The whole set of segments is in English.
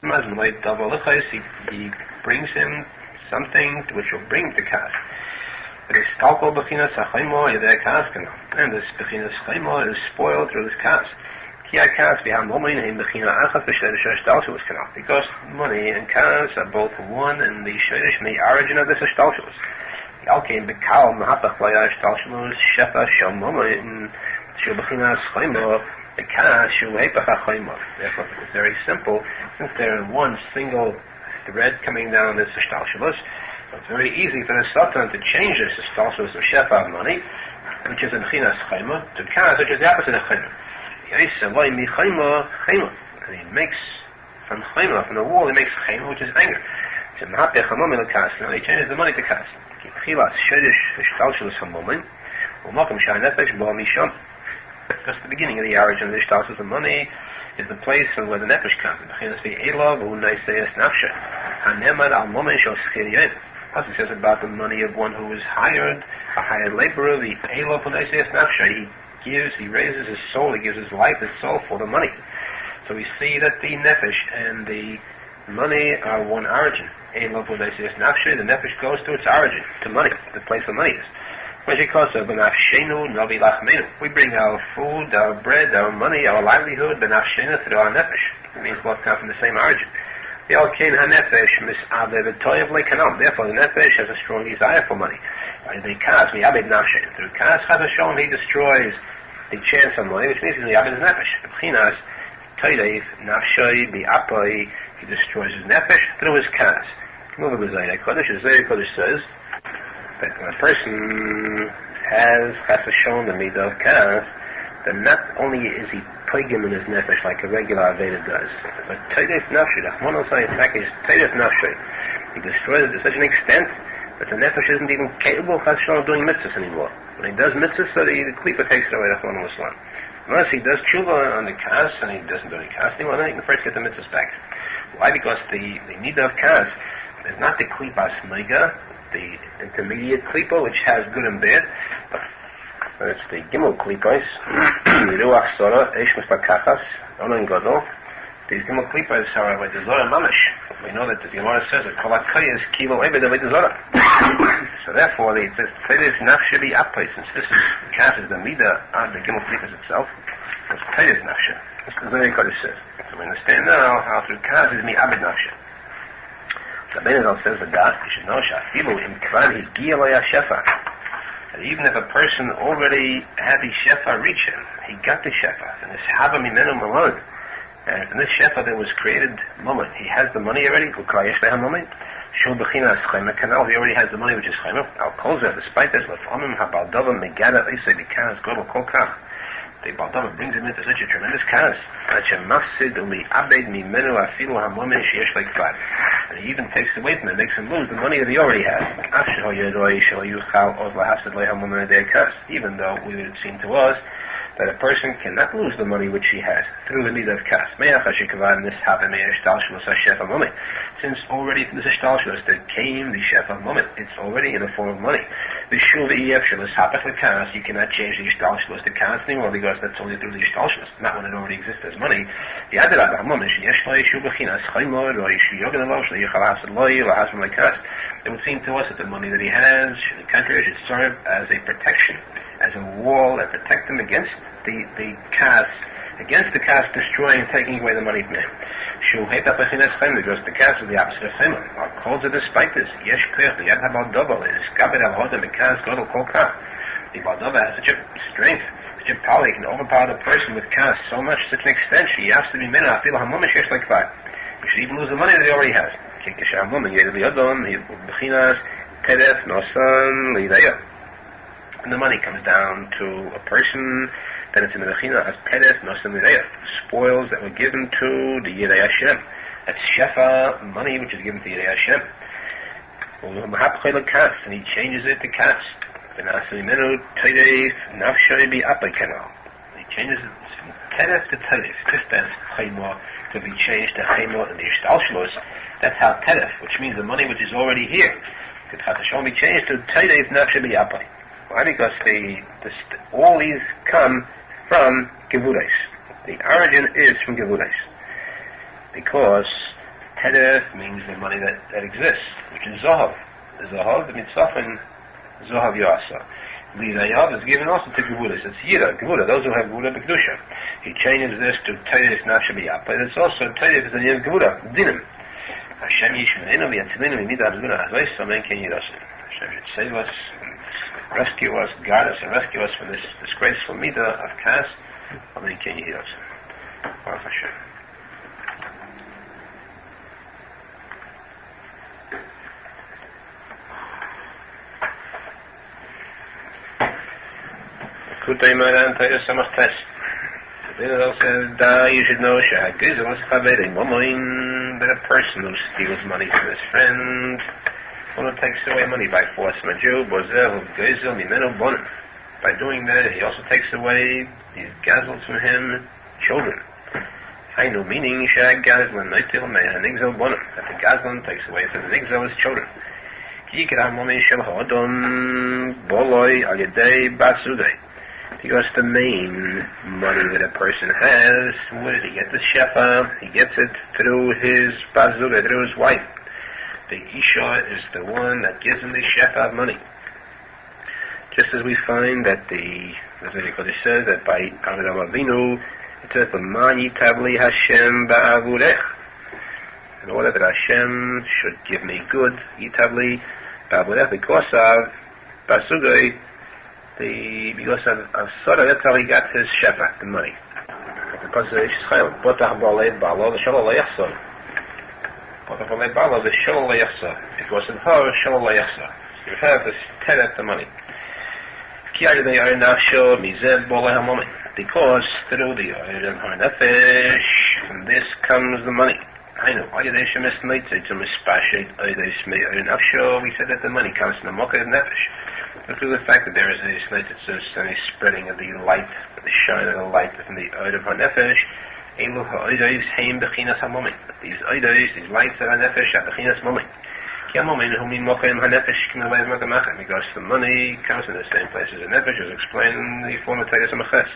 He brings him something which will bring the kas. But it's talko bechinas hachaymo yedei kas kanal, and this bechinas chaymo is spoiled through this kas. Because money and kas are both one in the shirish and the origin of this ashtalshalus. Yalkein bekal mahapach laya ashtalshalus shefa shel momin shel bechinas chaymo the kas shel hepach hachaymo. Therefore, it's very simple. Since they're in one single thread coming down this ashtalshalus, it's very easy for the Satan to change this ashtalshalus of shefa of money, which is in bechinas chaymo, to kas, which is the opposite of chaymo. And he makes from chayma, from the wall, he makes chayma, which is anger. Now he changes the money to kas. Just the beginning of the origin of the ishtalshus of money is the place where the nefesh comes. As it says about the money of one who is hired, a hired laborer, the elov who he raises his soul, he gives his life, his soul for the money. So we see that the nefesh and the money are one origin. The nefesh goes to its origin, to money, the place where money is. We bring our food, our bread, our money, our livelihood, through our nefesh. It means both come from the same origin. Therefore the nefesh has a strong desire for money. Through kas, he destroys the chance of money, which means he's the abed nefesh. He destroys his nefesh through his kas. Kodesh says that when a person has the midah of kas, then not only is he plegim in his nefesh like a regular aveda does, but teidef nafshi, the Chmonosai package, teidef nafshi, he destroys it to such an extent that the nefesh isn't even capable of doing mitzvahs anymore. When he does mitzvahs, so the klipa takes it away, the Chmonos one. Unless he does tshuva on the kas, and he doesn't do any kas anymore, then he can first get the mitzvahs back. Why? Because the midah of kas is not the klipas mega, the intermediate klipa, which has good and bad, but it's the gimel klipas, ruach sora, eish mispakachas, onon godol. These gimel klipas are by the zora mamish. We know that the Gemara says that kolat kaya is kilo ebed by the zora. So therefore, it says teres nafshe bi apay, since this is kas is the midah of the gimel klipas itself. It's teres nafshe. That's the Zohar Kodesh says. So we understand now how through kas is mi abed nafshe. The Arizal says that God, you should know, shafilu imkran higia lo yashefa. That even if a person already had the shefa reach him, he got the shefa, and this haba mimenu malon. And in this shefa there was created moment. He has the money already. Ukrayesh leha moment. Shul b'chinas chayma kanal. He already has the money, which is chayma. Al kolzer. Despite this, lefamim habaldava megada isay b'kanas global kol kach. The baldava brings him into such a tremendous kanas. And he even takes away from him, makes him lose the money that he already has. Even though we would seem to us that a person cannot lose the money which he has through the midah of kas. Since already from this ishtalshalus there came the shefa of moment, it's already in the form of money. You cannot change the ishtalshalus to kas anymore because that's only through the ishtalshalus, not when it already exists as money. It would seem to us that the money that he has, the country should serve as a protection, as a wall that protects him against the kas, against the kas destroying and taking away the money from him. Because the kas is the opposite of chayma. Our calls are despite this. Yesh klech, the yad habaldova, and it's kabed al-hodem, the kas godel kol kach. The baldova has such a strength, such a power, he can overpower the person with kas so much, such an extent, she has to be minna, afil ha-momish yesh like that. He should even lose the money that he already has. Kikesha ha-momin, yed al-yodom, bechinas, teref, nosan, lidayah. And the money comes down to a person, then it's in the Bechina as Peres Nosson Lidayah, spoils that were given to the Yirei Hashem. That's Shefa, money which is given to Yirei Hashem. And he changes it to kas. He changes it from Teref to Teref, just as Chaymo could be changed to Chaymo in the Ishtalshalus. That's how Teref, which means the money which is already here, could be changed to Teref Nafshe B'Yapay. Why? Because all these come from Gevurais. The origin is from Gevurais. Because Teref means the money that exists, which is Zohar. The Zohar, the mitzvah, Zohar Yasa. Lizayav is given also to Gevulas. It's Yira, Gevula, those who have Gevula B'Kedusha. He changes this to Teref Nafshabiyah, but it's also Teref is the name of Gevula, Dinim. Hashem Yishmeinu v'yatzilinu v'midah Abdullah Hazais, Amen Ken Yirosin. Hashem should save us, rescue us, guide us, and rescue us from this disgraceful midah of Kas, Amen Ken Yirosin. Baruch Hashem. Likutey Moharan Torah Samach Tes. Arizal says, you should know that a person who steals money from his friend, one who takes away money by force from a Jew, by doing that, he also takes away, he gazels from him children. I know meaning that the gazlan takes away from the nigzel his children. Because the main money that a person has, where does he get the shefa? He gets it through his bazuga, through his wife. The isha is the one that gives him the shefa of money. Just as we find that the Likutey says that by Avraham Avinu, it says, "B'man yitabli Hashem ba'avurech." In order that Hashem should give me good, yitabli ba'avurech, because of bazuga, because of Sora, that's how he got his shefa, the money. Because of Yisrael, Botach Balei Balo, the Shalom Leyachsa. Botach Balei Balo, the Shalom Leyachsa. Because of her, Shalom Leyachsa. You have this tenet, the money. Because through the oil of her nefesh, from this comes the money. I know. We said that the money comes from the Mocha of nefesh. But through the fact that there is a snaitzis and a spreading of the light, the shine of the light from the oil of her nefesh, these oidos, these lights of her nefesh, are bechinas moment. Because the money comes in the same place as the nefesh, as explained in the former Teres HaMaches.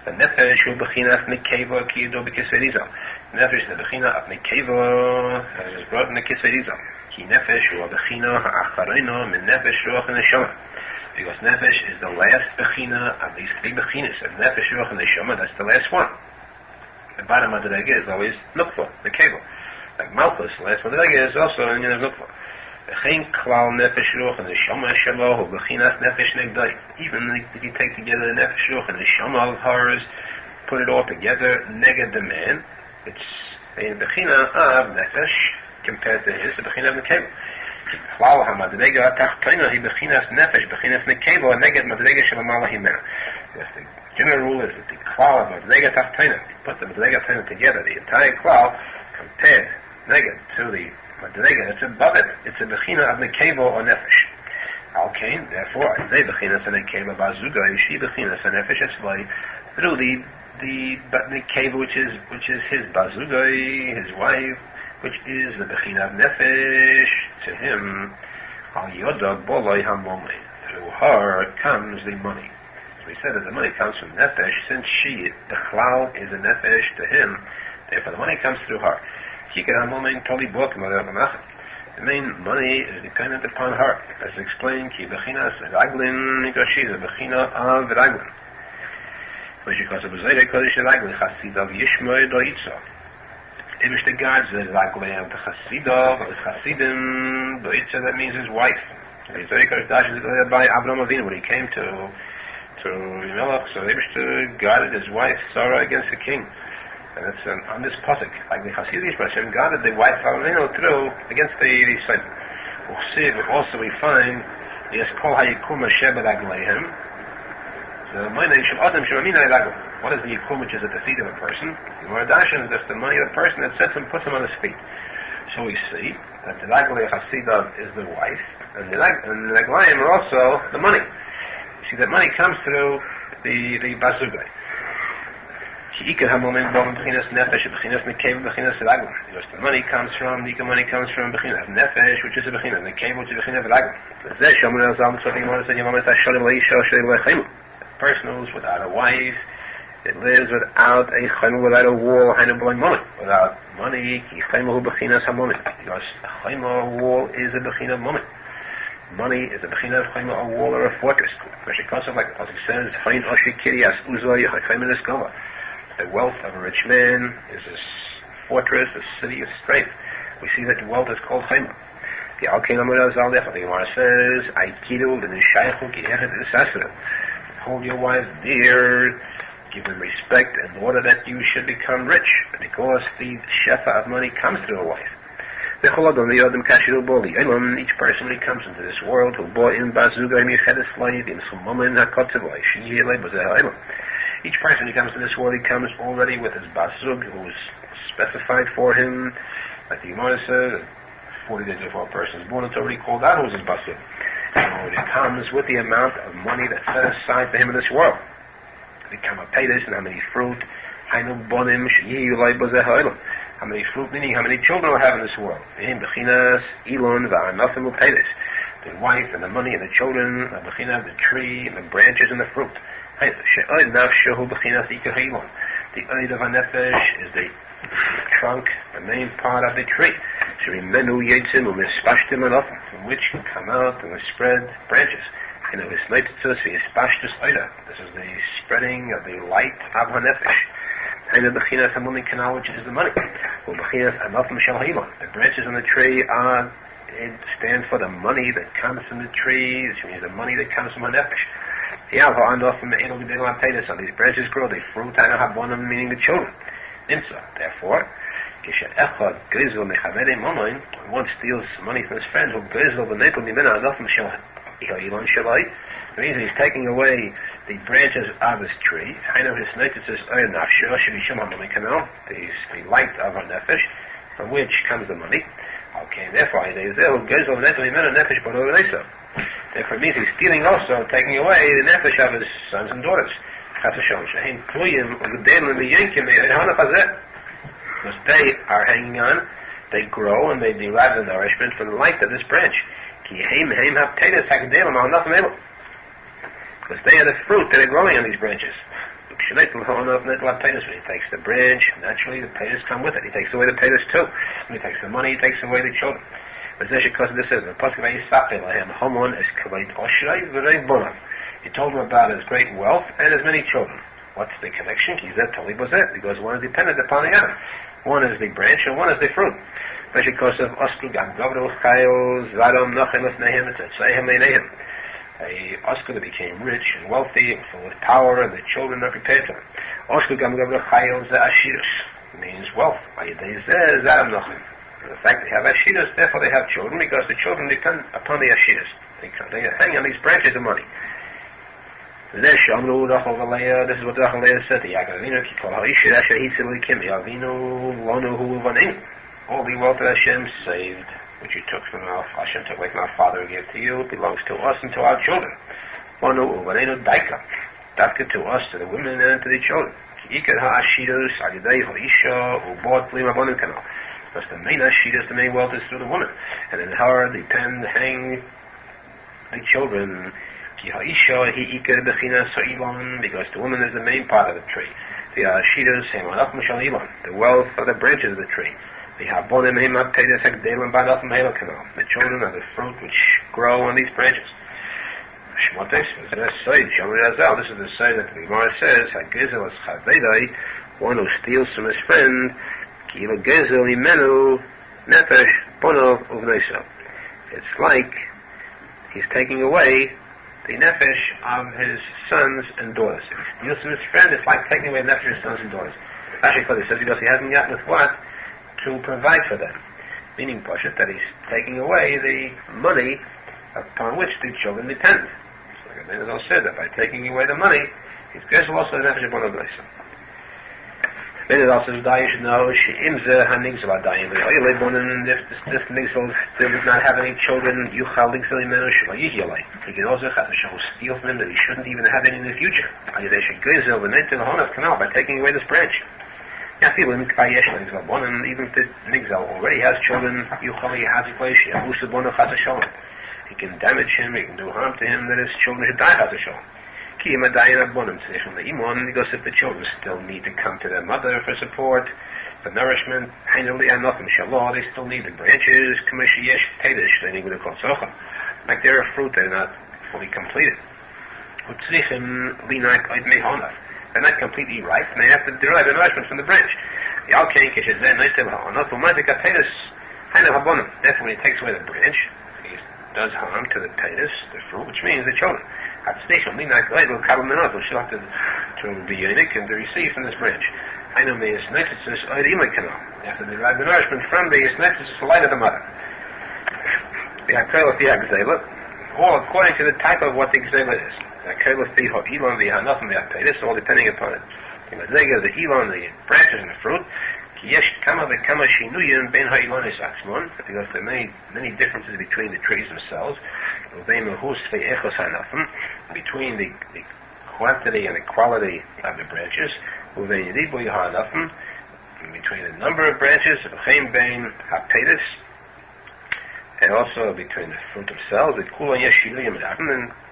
The nefesh will bechinas nekeva ki yedo b'kisvei Arizal. The nefesh is the bechina of nekeva, as is brought in the kisvei Arizal. Ki nefesh will bechina ha'acharino min nefesh ruach neshama. Because nefesh is the last bechina of these three bechinas. Of nefesh ruach neshama, that's the last one. The bottom of the dega is always nukva, nekeva. Like Malchus, the last one of the dega is also in the nukva. Even if you take together the nefesh ruach and the neshama of hers, put it all together, neged the man, it's a bechina of nefesh compared to his, the bechina of nekeva. The general rule is that the klal of madrega tachtoina, you put the madrega tachtoina together, the entire klal, compared neged to the madrega that's above it, it's a bechina of nekeva or nefesh. Alkain, therefore, they bechina of nekeva bazuga, she bechina of nefesh, it's by through the nekeva which is his bazuga, his wife, which is the bechina of nefesh to him. Al yoda boloi hamomei. Through her comes the money. So we said that the money comes from nefesh, since she, the chlal, is a nefesh to him. Therefore, the money comes through her. The main money is dependent upon her. As explained, ki bechinas raglin, because she is a bechina of raglin. Which because of Zayde Kodesh raglin, Chassidut yishmoy do itzo. If the gods the raglin to Chassidut, or Chassidim, do itzo, that means his wife. Zayde Kodesh is by Avraham Avinu when he came to Melech, so Ibishter guarded his wife Sarah against the king. And it's on this posek, like the Chassidus Hashem guarded the wife Aharon through against the son. Also we find yes kol hayikum asher b'ragleihem. So my name Shem Adam Shem Amina Ragel. What is the yikum which is at the feet of a person? The Moradashan is just the money of the person that sets him, puts him on his feet. So we see that the Raglei Chassidus is the wife, and the Ragleim are also the money. You see that money comes through the Bazugai. Because the money comes from Bechina Nefesh, which is a Bechina, Nekeva, which is a Bechina V'Raglim. The person who's without a wife It lives without a chayma, without a wall, without money, because a chayma wall is a bechina of money. Money is a bechina of chayma, a wall or a fortress. Like the posek says, the wealth of a rich man is a fortress, a city of strength. We see that wealth is called chayma. The Arizal, the Gemara says, I kiruv and shaychu ki echet. Hold your wives dear, give them respect in order that you should become rich, because the shefa of money comes through a wife. Each person when he comes into this world, each person when he comes to this world, he comes already with his basug, who is specified for him. Like the Gemara says, 40 days before a person is born, it's already called out who's his basug. So it comes with the amount of money that's set aside for him in this world. Become a paydas, and how many fruit, how many fruit, meaning how many children will have in this world. The wife and the money and the children, the tree and the branches and the fruit. The oid of a nefesh is the trunk, the main part of the tree, from which can come out and spread branches. This is the spreading of the light of Hanefesh. Which is the money. The branches on the tree stand for the money that comes from the tree, which means the money that comes from Hanefesh. So these branches grow, they fruit, meaning the children. Therefore, when one steals money from his friends, it means he's taking away the branches of his tree. The light of a nefesh, from which comes the money. Okay, therefore, it means he's stealing also, taking away the nefesh of his sons and daughters. Because they are hanging on, they grow, and they derive the nourishment from the light of this branch. Because they are the fruit that are growing on these branches. When he takes the branch, naturally the paytas come with it. He takes away the paytas too. When he takes the money, he takes away the children. He told him about his great wealth and his many children. What's the connection? Because one is dependent upon the other. One is the branch and one is the fruit. Because of a Oscar that became rich and wealthy and full of power, and the children are prepared for him. Means wealth. The fact they have Ashidus, therefore they have children, because the children depend upon the Ashidus. They hang on these branches of money. This is what Rachel said to Yaakov. All the wealth that Hashem saved, which you took from Hashem took away from our father and gave to you, belongs to us and to our children. To us, to the women and to the children. Because the main Ashidus, the main wealth is through the woman. And in her hang the children. Because the woman is the main part of the tree. The wealth of the branches of the tree. The children are the fruit which grow on these branches. This is the say that the Gemara says, one who steals from his friend, it's like he's taking away the nefesh of his sons and daughters. If he steals from his friend, it's like taking away the nefesh of his sons and daughters. Actually, he says because he hasn't gotten with what? To provide for them. Meaning, Pasha, that he's taking away the money upon which the children depend. So like Arizal said that by taking away the money, he's going to also the nefesh of one of them. Arizal says, you should know, if this nigzal still does not have any children, he can also steal from him that he shouldn't even have any in the future. By taking away this branch. Even if the nigzal already has children, he can damage him, he can do harm to him, that his children should die. Because if the children still need to come to their mother for support, for nourishment, they still need the branches, like they're a fruit, they're not fully completed. They're not completely ripe, and they have to derive the nourishment from the branch. Definitely it takes away the branch. It does harm to the tatus, the fruit, which means the children. We'll still have to be unique and to receive from this branch. They have to derive the nourishment from the light of the mother. All according to the type of what the gzela is. All depending upon it. The elon, the branches and the fruit. Because there are many differences between the trees themselves. Between the quantity and the quality of the branches. Between the number of branches, and also between the fruit themselves. And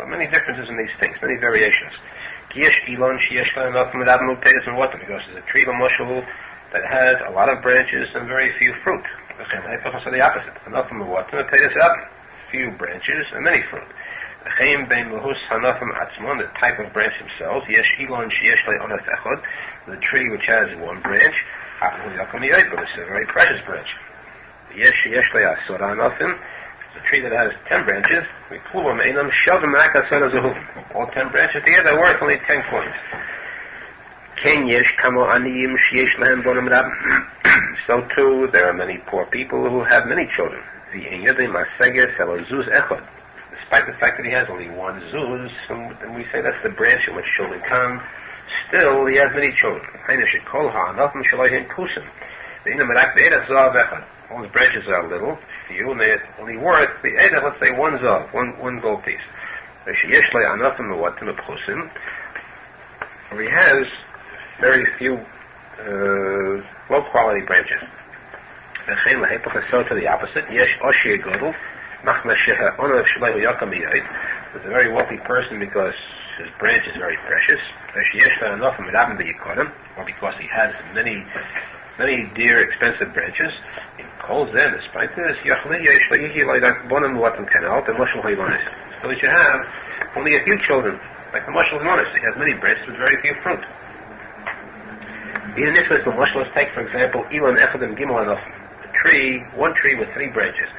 many differences in these things, many variations. Because there's a tree that has a lot of branches and very few fruit. The opposite. Few branches and many fruit. The type of branch themselves. The tree which has one branch, it's a very precious branch. The tree that has 10 branches, all 10 branches together are worth only 10 coins. So too, there are many poor people who have many children. Despite the fact that he has only one zuz, and we say that's the branch in which children come, still he has many children. All the branches are little, few, and they're only worth, let's say, one zav, one gold piece. Or he has very few low-quality branches. So to the opposite, there's a very wealthy person because his branch is very precious, or because he has many dear, expensive branches. He calls them, despite this, so he should have only a few children, like the Moshe Feinstein. He has many branches with very few fruit. Let's take, for example, one tree with 3 branches.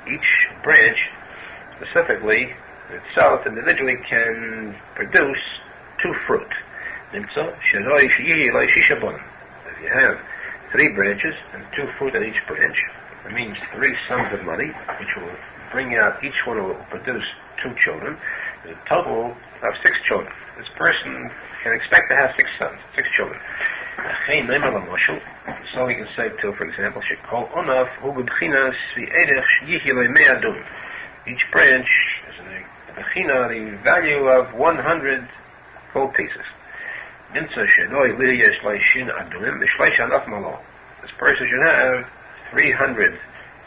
Each branch, specifically, itself, individually, can produce 2 fruit. If you have 3 branches and 2 fruit on each branch, it means 3 sums of money, which will bring out, each one will produce 2 children. There's a total of 6 children. This person can expect to have 6 sons, 6 children. So we can say too, for example, each branch is the value of 100 gold pieces. This person should have 300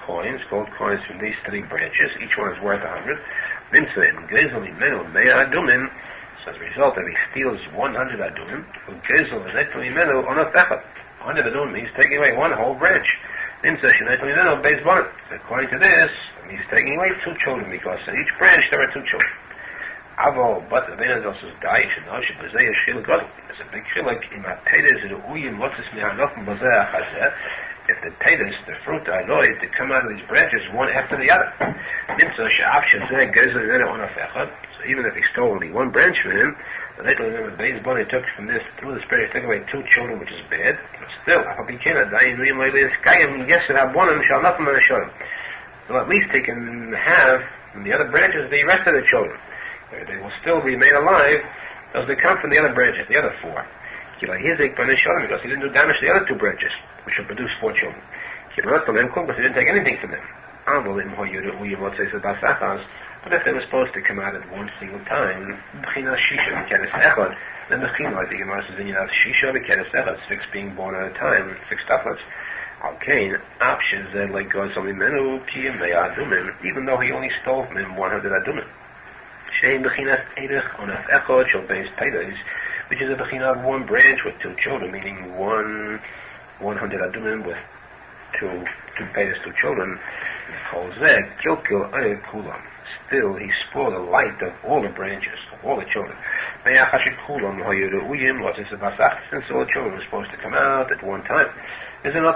coins, gold coins from these 3 branches. Each one is worth 100. So as a result, if he steals 100 adumim, 100 adumim means taking away one whole branch. According to this, he's taking away 2 children, because in each branch there are 2 children. But the Arizal says, there's a big shiluk if the tatus, the fruit, to come out of these branches one after the other. So even if he stole only 1 branch from him, the he took from this, through this branch, took away 2 children, which is bad. But still, so at least he can have from the other branches the rest of the children. They will still remain alive as they come from the other branches, the other 4. Because he didn't do damage to the other 2 branches, which will produce 4 children. Because he didn't take anything from them. But if they were supposed to come out at one single time, then the China, like the Gemara says, Shisha, 6 being born at a time, 6 tuplets. Even though he only stole from him 100 adumim. Shein Bechinas Eidach Onaf Echod Shel Beis Peidos, which is a Bechina of one branch with two children, meaning 100 Adumim with two Peidos, two children. Still, he spoiled the light of all the branches, of all the children. Since all the children were supposed to come out at one time. He went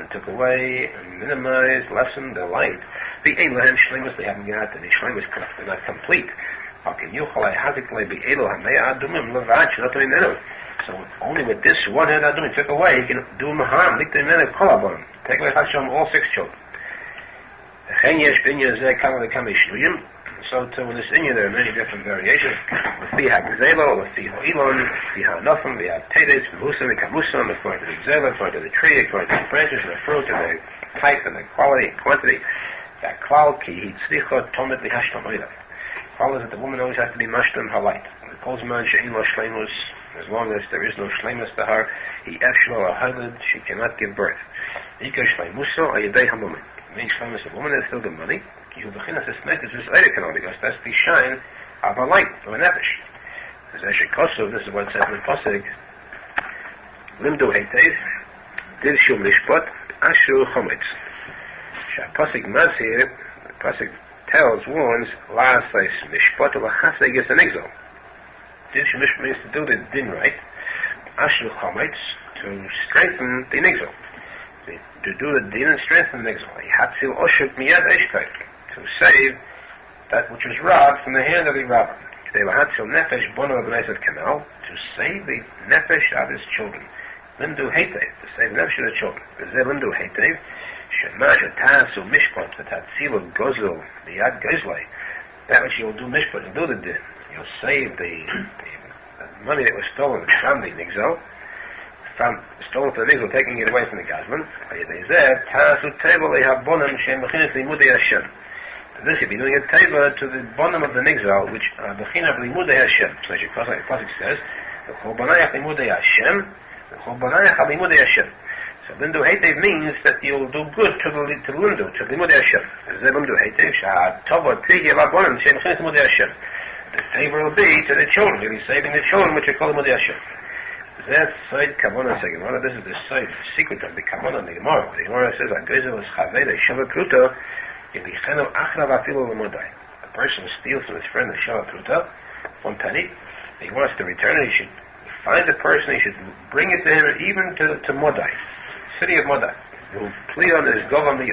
and took away and minimized, lessened the light. They haven't got any shlemus, they're not complete. So only with this 100 Adumim took away, he can do Moharan, take away Hashem, all 6 children. So too in this Inyan there are many different variations. We have Zelo, we have Elon, we have Nosson, we have Tedes, Musa, we have Musam, according to the Zelo, according to the tree, according to the branches and the fruit and the type and the quality and quantity. That Klal ki hitzlicha tomet lihashtam oilav. Klal is that the woman always has to be mashtam her light. The calls man she'in lo shleimus, as long as there is no shleimus to her, he efshlo a haylid, she cannot give birth. Ika shleimusa ayedei hamumin. The main shleimus of woman is still the money. Because that's the shine of a light, of a nefesh. As Eshikosu, this is what it says in the posek, Limdu Heitev, Dirshu Mishpat, Ashu Chometz. Posek Mazir, the posek warns, La says Mishpat, or Lachaseg is an exile. Dirshu Mishpat means to do the din right, Ashu Chometz, to strengthen the exile. To do the din and strengthen the exile. Hatzil Oshuk Miyad Eshkayt. To save that which was robbed from the hand of the robber. To save the nefesh of his children. Limdu Heitev, to save the nefesh of the children. Limdu Heitev, Shemaj Atasu Mishpat, Tatsilu Gozul, Miyad Gozlai. That which you'll do Mishpat and do the din. You'll save the money that was stolen from the Nigzal, stolen from the Nigzal, taking it away from the Gazman. Tasu Table Lehabonam Shem Bechinas Limudei Hashem. This you'll be doing a teva to the bottom of the nigzal, which bechina of limudei Hashem. So as your pasuk says, the chobanayach limudei Hashem, the chobanayach limudei Hashem. So lindu heitev means that you'll do good to lindu, to limudei Hashem. Zeh lindu heitev shah tova tihi labonim shem bechinas limudei Hashem. The favor will be to the children. You'll be saving the children, which are called limudei Hashem. Zeh side kavanah segimara. This is the side secret of the kavanah in the Gemara. The Gemara says, "Agezel is chavei chavruta." A person steals from his friend the chavruta, 1 penny. He wants to return it. He should find the person. He should bring it to him, even to Modai, city of Modai. He will plead on his government.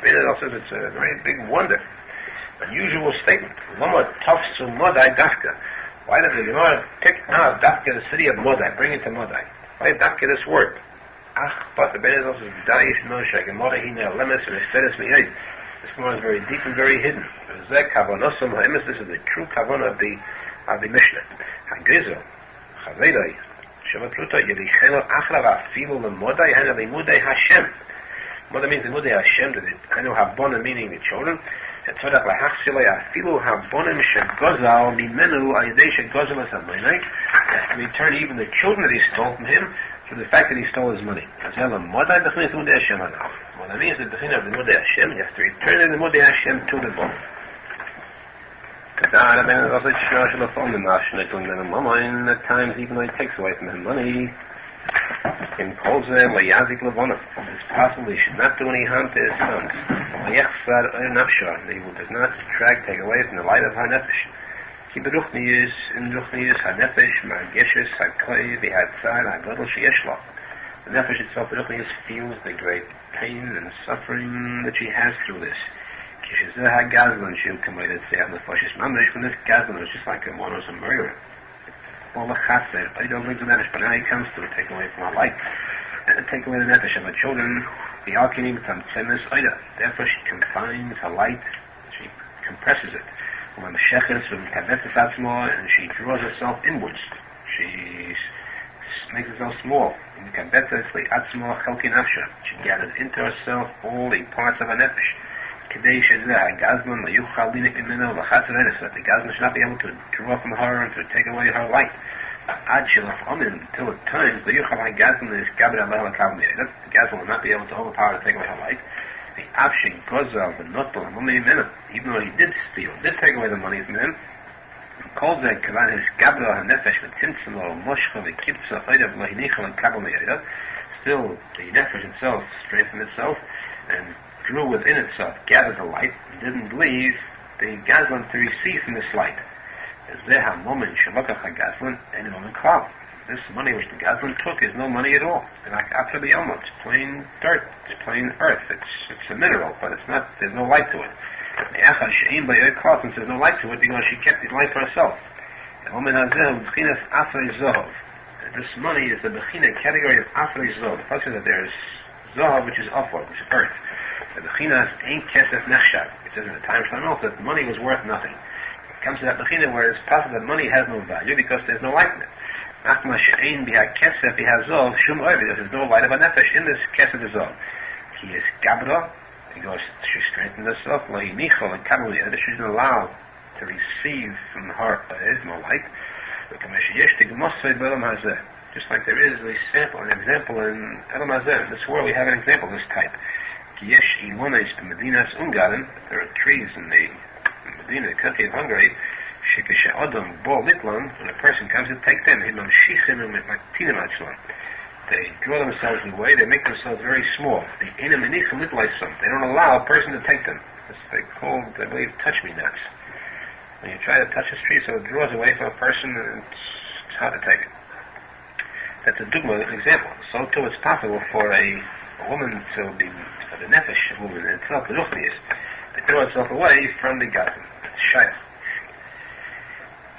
Benedel says it's a very big wonder, unusual statement. Lama tafsu Modai dafka. Why did the Gemara pick out dafka, the city of Modai, bring it to Modai? Why dafka this word? But the Benedel says Dayish Moshe Gemara hina lemes and esteemed miyad. This one is very deep and very hidden. This is the true kavanah of the Mishnah. Hagizel, Chavedai, Shavapluta, Yelichelo Achlava, Filu Lemodai, Hana Limudei Hashem. Modai means Limudei Hashem, that Hanu Habona meaning the children. And Tzodach Lahachsilei, Filu Habonim Shegozal, Mimenu, Ayadei Shegozal Asamaynak, has to return even the children that he stole from him, for the fact that he stole his money. That means that the Bechina of the Limudei Hashem, you have to return the Limudei Hashem to the bone. At times, even though he takes away from him money, in Kolzeh, it's possible he should not do any harm to his sons. He does not take away from the light of her nefesh. In Ruchnius, HaNefesh, Margeshes, HaKlei, V'Hatzar, HaGodol Sheyesh Lo. The Nefesh itself, Ruchnius, feels the great pain and suffering that she has through this. Kishizeh HaGazlan, she'll come later to say, I'm the Foshes Mamish, when this Gazlan was just like a one or some murderer. All the Chassidut, but he don't bring the Nefesh, but now he comes to take away from our light, and take away the Nefesh of her children, the Alkinim, from Tzemes Oida. Therefore she confines her light, she compresses it. And she draws herself inwards. She makes herself small. She gathers into herself all the parts of her nefesh. So that the Gazman should not be able to draw from her and to take away her light. Until at times the Gazman will not be able to overpower to take away her light. The Avshik Gozal, the Notbal, even though he did steal, did take away the money from him, called that Kavan his Gabra Nefesh with Timsalo, Moshka, the Kipsa, Haydav, Lahinichel, and Kabal Meyada. Still, the Nefesh itself strengthened itself and drew within itself, gathered the light, and didn't leave the Gazlan to receive from this light. As Zeha Moment, Shavakach HaGazlan, any moment Klal. This money which the Gazlan took is no money at all. It's like after the Yom, it's plain dirt, it's plain earth, it's a mineral, but it's not, there's no light to it. Since there's no light to it, because she kept the light for herself. This money is the Bechina category of Afrei Zohar. The first is that there is Zohar, which is Afar, which is earth. The Bechina ain't Kesef Nechshav. It says in the time Shlomo that money was worth nothing. It comes to that Bechina where it's possible that money has no value because there's no light in it. Because there's no light of a nefesh in this Kesef Zohar. He is Gabra, because she strengthened herself, Lahinichel and Kabul, that she isn't allowed to receive from her, there's no light. Just like there is an example in Elam Hazeh. In this world we have an example of this type. There are trees in the Medina, the country of Hungary, when a person comes to take them, they draw themselves away, they make themselves very small. They don't allow a person to take them. They call, I believe, touch-me-nots. When you try to touch a tree, so it draws away from a person, and it's hard to take it. That's a dugma, an example. So too it's possible for a woman to be, for the nefesh woman in itself, the ruchnius, to draw itself away from the gazan. It's shayach.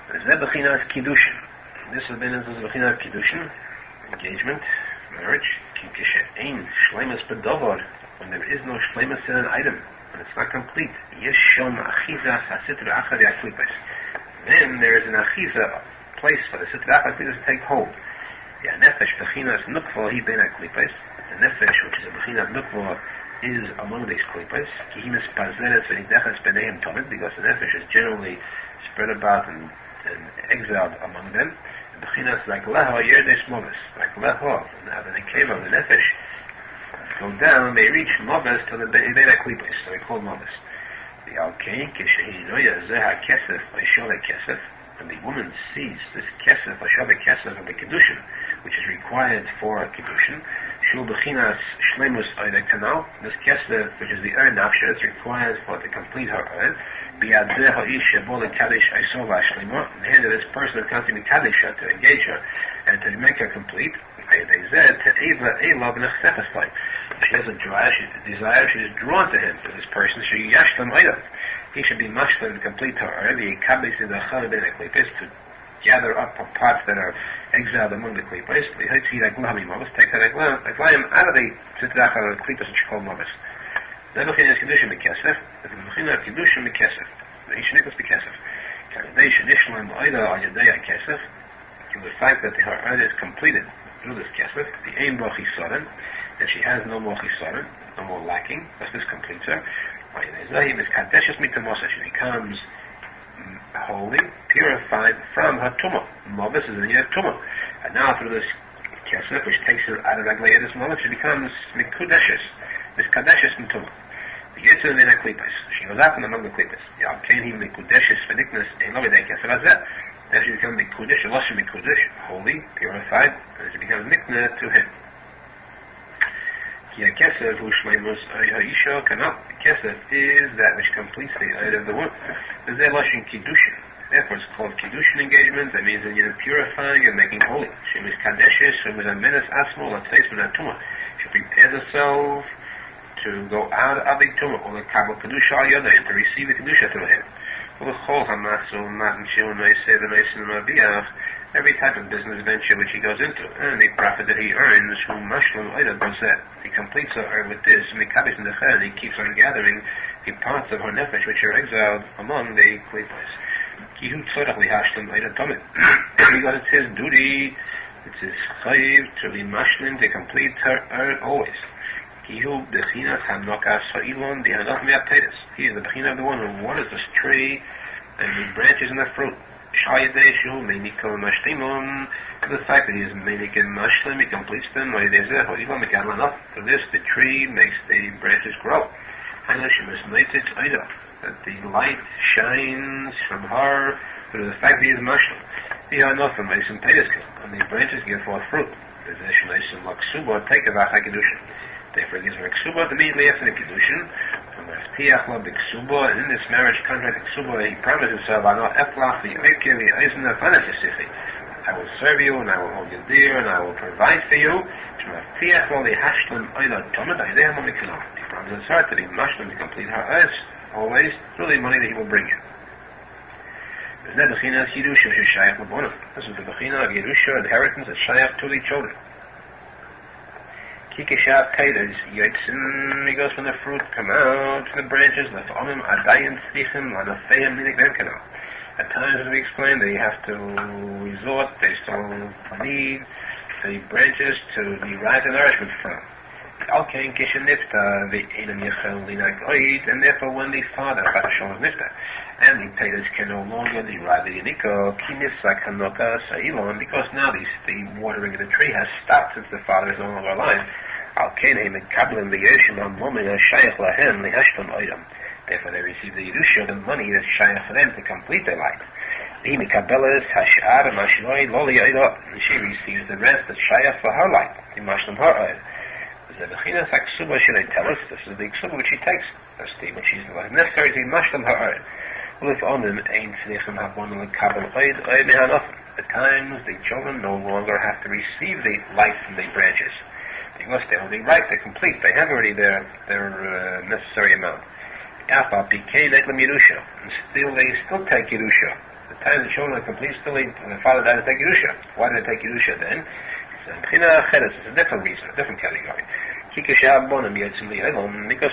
Zeh b'chinas kiddushin. This has been b'chinas kiddushin, engagement, marriage. Kishe'ein shleimus b'dovar, when there is no shleimus in an item, when it's not complete. Yeshon achizas hasitra achar yaklipes. Then there is an achiza, place for the sitra achar yaklipes to take hold. The nefesh b'chinas nukva hi ben yaklipes. The nefesh, which is a b'chinas nukva, is among these klipes. Kihimis pazeres v'nidechas b'neim tomid, because the nefesh is generally spread about and exiled among them. The b'chinas like leho yerdes moves, like leho. Now when they came of the nefesh, go down, they reach moves to the ben yaklipes, so they call moves. The alkein kishehinoya zeha kesef v'shole kesef. When the woman sees this kesef, v'shove kesef of the kiddushin, which is required for a kiddushin, shul b'chinas shlemus oida kanal, this kesef, which is the nafsha, is required for to complete her oid, b'yadeh ha'ish shebol l'kadesh aisova shlema, in the hand of this person who comes to mekadesh her, to engage her, and to make her complete, she has a desire, she is drawn to him, to this person, she yashlam oida. He should be mashlim to complete her the kabis in the chalib in the klipis, to gather up parts that are exiled among the klipis. The hitzi raglam moves, take the raglam out of the sitrach of the klipis which called moves. Then looking at kiddushin bekesef, the mechina kiddushin bekesef, the ishnikus bekesef. Kanadei shenishlam oida al yadei kesef, through the fact that her oida is completed through this kesef, the aim bo chisoren, that she has no more chisoren, no more lacking, thus this completes her. She becomes holy, purified from her tumah. Movis is in the tumah. And now through this kesef, which takes her out of Aglayadis moment, she becomes mikudeshes, miskadeshes from tumah. The yitzur in the klipis. She goes out from among the klipis. Yalkein he mikudeshes v'niknas elovidei kesef azeh. Then she becomes mikudesh, elosha mikudesh, holy, purified, and she becomes nikna to him. Kesef is that which completes the oid of the woman. Therefore it's called kiddushin engagement. That means that you're purifying and making holy. She was kadeshes, she was a menace asmol, a taste from that tumah. She prepares herself to go out of the tumah, or the kabel kedusha al yoda, and to receive the kedusha through him. Every type of business venture which he goes into, and the profit that he earns, he completes her with this, and he keeps on gathering the parts of her nefesh which are exiled among the klipos. Because it's his duty, it's his chayiv to be mashlim, to complete her earn always. He is the bechina of the one who waters this tree and the branches and the fruit. The fact that he is menik and mashlim, he completes them. For this, the tree makes the branches grow. that the light shines from her through the fact that he is mashal. R Nosson makes him pedestal, and the branches give forth fruit. Therefore, it gives her ksuba immediately after the kedushin. And in this marriage contract, he promised himself, I will serve you, and I will hold you dear, and I will provide for you. He promised his heart to be mashlim, to complete her earth, always through the money that he will bring in. This is the bechina of Yerusha, inheritance that's shayach to the children. He goes from the fruit, come out from the branches, at times, as we explained, they have to resort, they still need the branches to derive the nourishment from. And therefore when the father is nifta, and the payers can no longer derive the yaniko, because now the watering of the tree has stopped since the father is no longer alive. Therefore they receive the Yerusha, the money that's shayach for them to complete their life. And she receives the rest that's shayach for her life. This is the ksuba which she takes, esteemed, which is necessary to mashlam her own. At times the children no longer have to receive the light from the branches, because they will be ripe, they're complete, they have already their necessary amount. And still they take Yerusha. The time the children are complete, still the father doesn't take Yerusha. Why do they take Yerusha then? It's a different reason, a different category. Because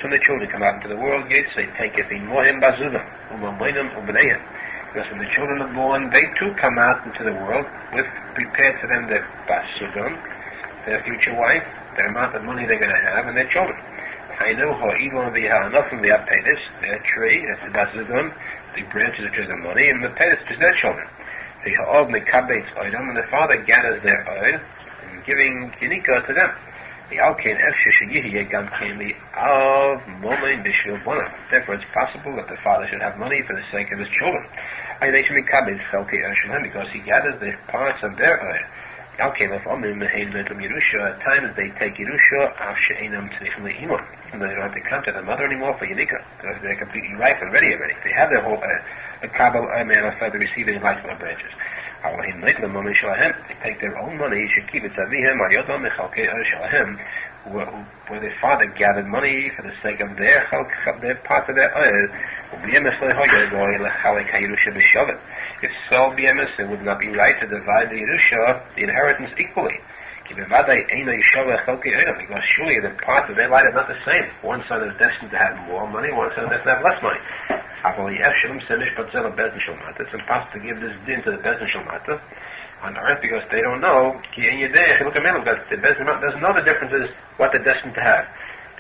when the children come out into the world, they take it in Moharan because when the children are born, they too come out into the world with prepared for them their basudam, their future wife, their amount of money they're going to have, and their children. I know how even the nothing they have paid this, their tree, that's the basudam, the branches which is the money, and the payers is their children. The ha'ov mekabeitz oidam, and the father gathers their oil and giving yinika to them. The alkain efshe gam the of momen b'shvil bonam. Therefore, it's possible that the father should have money for the sake of his children. Because he gathers the parts of their oil. At times they take Yerusha, even though they don't have to come to the mother anymore for Yanika, because they're completely ripe and ready already. They have their whole Kabbalah manifest to receive the light from the branches. They take their own money, where the father gathered money for the sake of their part of their oil. If so, it would not be right to divide the Yerusha, the inheritance, equally. Because surely the parts of their life are not the same. One son is destined to have more money, one son is destined to have less money. It's impossible to give this din to the Bezdin Shalmata on earth because they don't know. Because the Bezdin doesn't know the differences, what they're destined to have.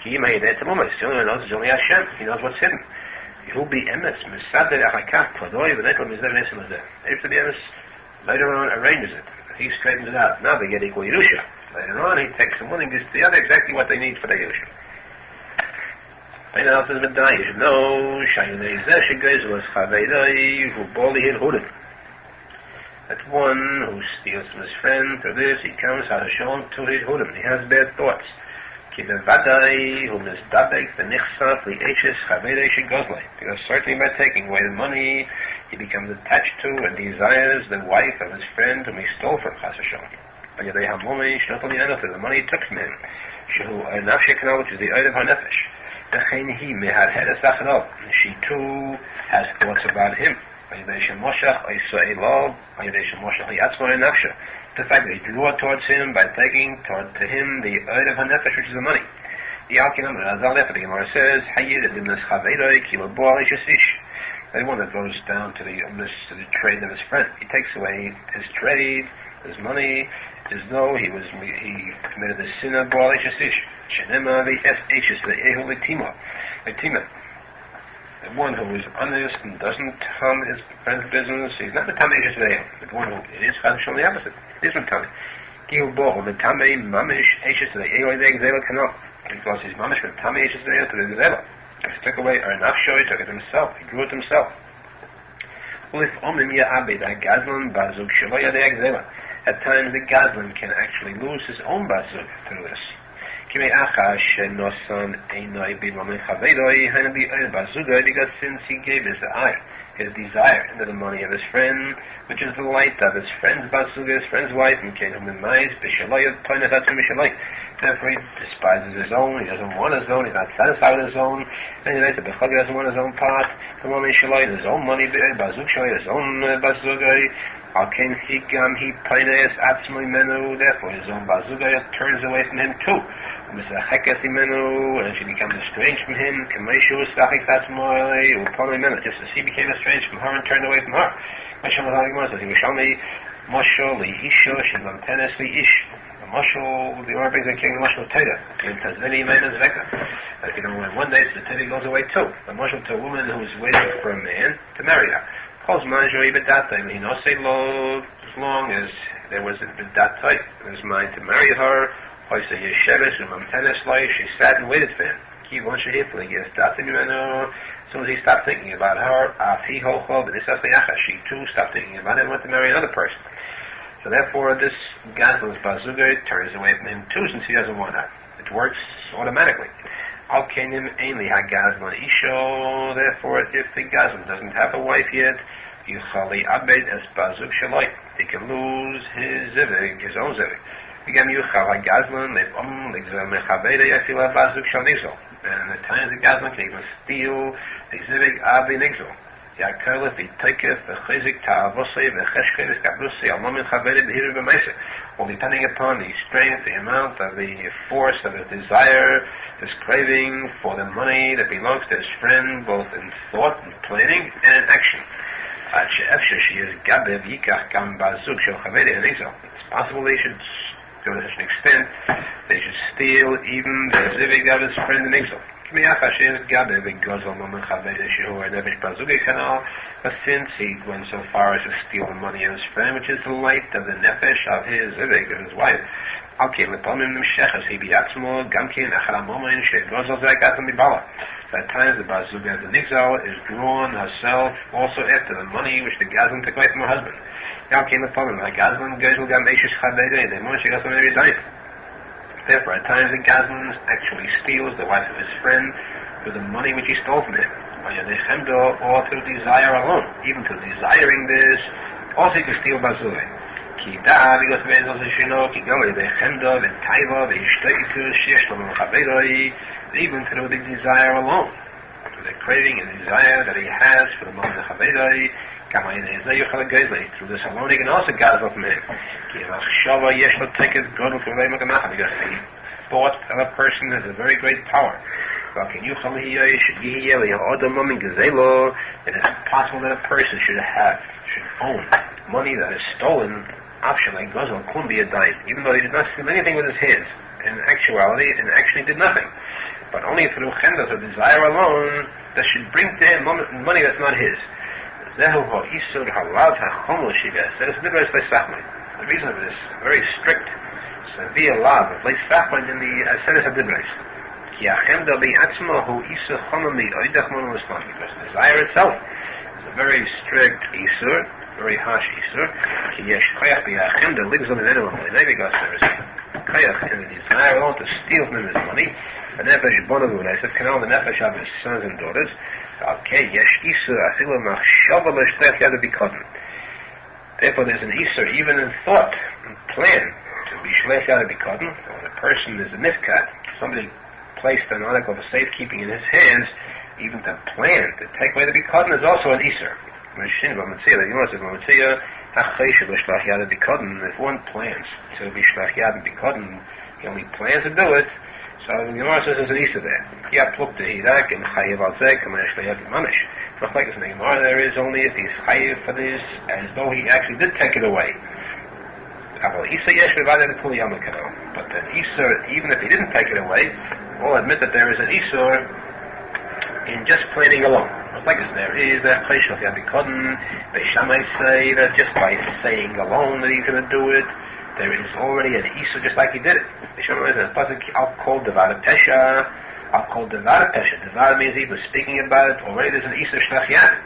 He only knows it's only Hashem. He knows what's hidden. Later on arranges it. He straightens it out. Now they get equal Yerusha. Later on he takes some one and gives the other exactly what they need for the Yerusha. You should know that one who steals from his friend, through this he comes out of Shalom to his Hudim. He has bad thoughts. Because certainly by taking away the money, he becomes attached to and desires the wife of his friend whom he stole from Chas Hashem. The money he took from him, which is the Eid of HaNefesh. She too has thoughts about him. The fact that he drew towards him by taking to him the Eid of HaNefesh, which is the money. The Arizal, the Gemara says, the one that goes down to the trade of his friend. He takes away his trade, his money, as though he committed the sin of Baal Shasish. The one who is honest and doesn't harm his friend's business, he's not the Tamei Shasish. The one who it is Chadashon the opposite. It isn't Tamei. The Tamei Mamish Shasish, because he's Mamish from Tamei Shasish to the Zela. If he took away or nafsho, he took it himself. He grew it himself. At times the gazlan can actually lose his own bazug through this. Because since he gave his eye, his desire into the money of his friend, which is the light of his friend's bazug, his friend's wife, and came him in mind, therefore he despises his own, he doesn't want his own, he's not satisfied with his own, and he doesn't want his own part, his own money, his own bazug, therefore his own bazug turns away from him too. And she becomes estranged from him, just as he became estranged from her and turned away from her. Yerushalmi, the Orah brings a king Moshe Torah. If you don't win one day, so the Torah goes away too. The Moshe to a woman who is waiting for a man to marry her. Calls Manjari B'datay, he not say lo, as long as there was a B'datay in his mind to marry her. She sat and waited for him. As soon as he stopped thinking about her, she too stopped thinking about him and went to marry another person. So therefore this Gazlan's bazugah turns away from him too, since he doesn't want her. It works automatically. Therefore if the Gazlan doesn't have a wife yet, he can lose his zivig, his own zivig. And at times the Gazlan can even steal the zivig abi nigzol. Well, depending upon the strength, the amount of the force of his desire, his craving for the money that belongs to his friend, both in thought and planning and in action. It's possible they should go to such an extent, they should steal even the zivig of his friend in exile. But since he went so far as to steal the money of his friend, which is the light of the nefesh of his zivig, of his wife, so at times the bazooka of the nixal is drawn herself also after the money which the gazlan took away from her husband. Therefore, at times the gazlan actually steals the wife of his friend for the money which he stole from him, or through desire alone. Even through desiring this, also he can steal bazooka. Even through the desire alone, through the craving and desire that he has for the moment of Chavedai, through this alone he can also gather from him. Because the thought of a person has a very great power. It is possible that a person should own money that is stolen. Couldn't be a dime, even though he did not steal anything with his hands. In actuality, and actually did nothing. But only through chendas or desire alone, that should bring to him money that's not his. The reason of this very strict, severe law of leisachman in the Senes HaDibros. Because desire itself is a very strict isur, very harsh isur. Because there is kayach in the desire alone to steal from him his money. The nefesh bonavu leisef can own the nefesh of his sons and daughters. Therefore there's an isur even in thought and plan to be shleich yad bikoden. When a person is a nifkat, somebody placed an article of safekeeping in his hands, even to plan to take away the bikoden is also an isur. If one plans to be shleich yad bikoden, he only plans to do it. So the Gemara says there's an Isa there. Not like it's in the Gemara, there is only if he's chayiv for this, as though he actually did take it away. But the Isa, even if he didn't take it away, we'll admit that there is an Isa in just planning alone. Like there is that place of Yabikoden, they Shammai say that just by saying alone that he's going to do it, there is already an Isa just like he did it. The Shammai says, I'll call Devada Pesha, I'll call Devar Pesha. Devar means he was speaking about it. Already there's an Isur Shlach Yad.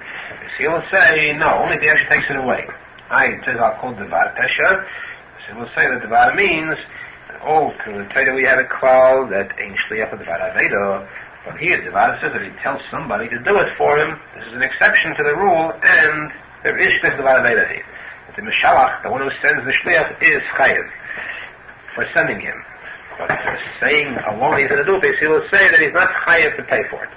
So he'll say, no, only the actually takes it away. It says, I'll call Devar Pesha. So we'll say that Devar means, through the Torah we have a klal that ain't Shliach of Devar Aveda. But here, Devar says that he tells somebody to do it for him. This is an exception to the rule, and there is Shliach Devar Aveda here. But the Meshalach, the one who sends the Shliach, is Chayiv for sending him. But saying alone he's going to do it, he will say that he's not chayav to pay for it.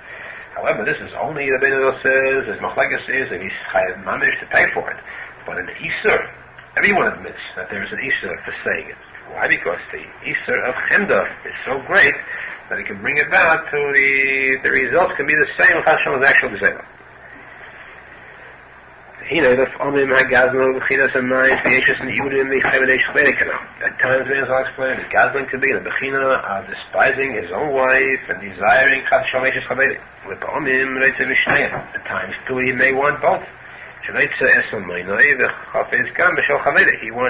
However, this is only the Benadol says, as Machlekes is, that he's chayav mamish to pay for it. But in the Isur, everyone admits that there is an Isur for saying it. Why? Because the Isur of Chemda is so great that it can bring about to the results can be the same of Hashem's actual Gzela. At times, when I'll explain, the Gazlan could be the Bechina of despising his own wife and desiring At times, too, he may want both. He wants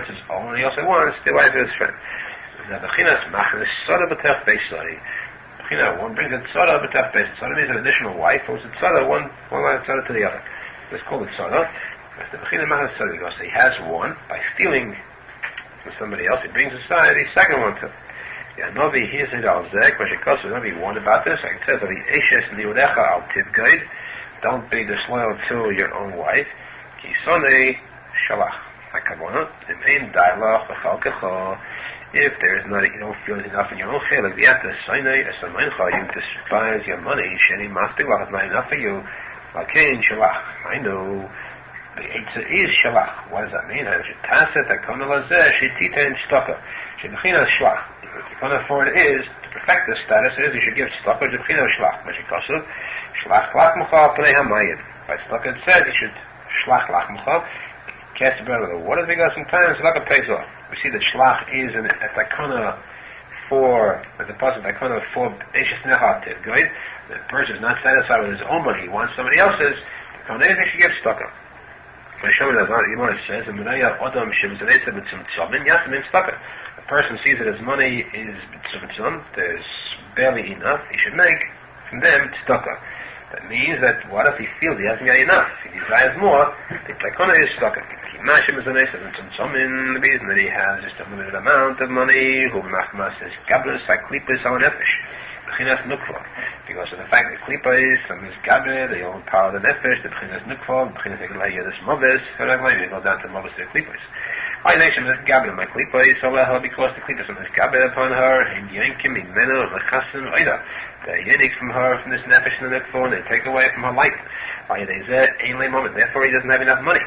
his own, and he also wants the wife of his friend. One brings a tzara b'tach beis. Tzara means an additional wife, or it's a tzara, one tzara to the other. It's called a tzara. The bechina machnas tzara because he has one by stealing from somebody else. He brings aside the second one to. The Novi hears it al zek, but Shekos will not be warned about this. Like it says, "Eshes liudecha al tivgaid." Don't be disloyal to your own wife. Kisone shalach. Hakavona. Imein dailach v'chalkecha. If there is not, you don't feel enough in your own chelik, you despise your money. Sheni mastigach is not enough for you. Lakein shalach. I know. The Eitzah is shalach. What does that mean? Shetaset hakona lazeh shetiten shtaka. Shebechina shlach. The hakona for it is to perfect this status is you should give shtaka to bechina shlach. Mashikosu shlach lachmucha pnei hamayim. By shtaka it says you should shlach lachmucha. Cast the bread with the water because sometimes shlach pays off. We see that shlach is a takana for, as a positive takana for Eishes Nechativ, good? The person is not satisfied with his own money, he wants somebody else's, the takana should give staka. The person sees that his money is b'tzum, there's barely enough, he should make from them staka. That means that what if he feels he hasn't got enough? If he desires more, the takana is staka. Mashim is the reason that he has just a limited amount of money, who machmas is gablus, klipas al nefesh, b'chinas nukva. Because of the fact that klipa is, some is gabler, they overpower the nefesh, the b'chinas nukva, b'chinas eglaya this moves, so they go down to moves to the klipas. I nation is gabler, my klipa is so because the klipas is gabler upon her, and yankim, in meno, lechasim, oida. They yank from her, from this nefesh and the nukva, and they take away from her life. Therefore he doesn't have enough money.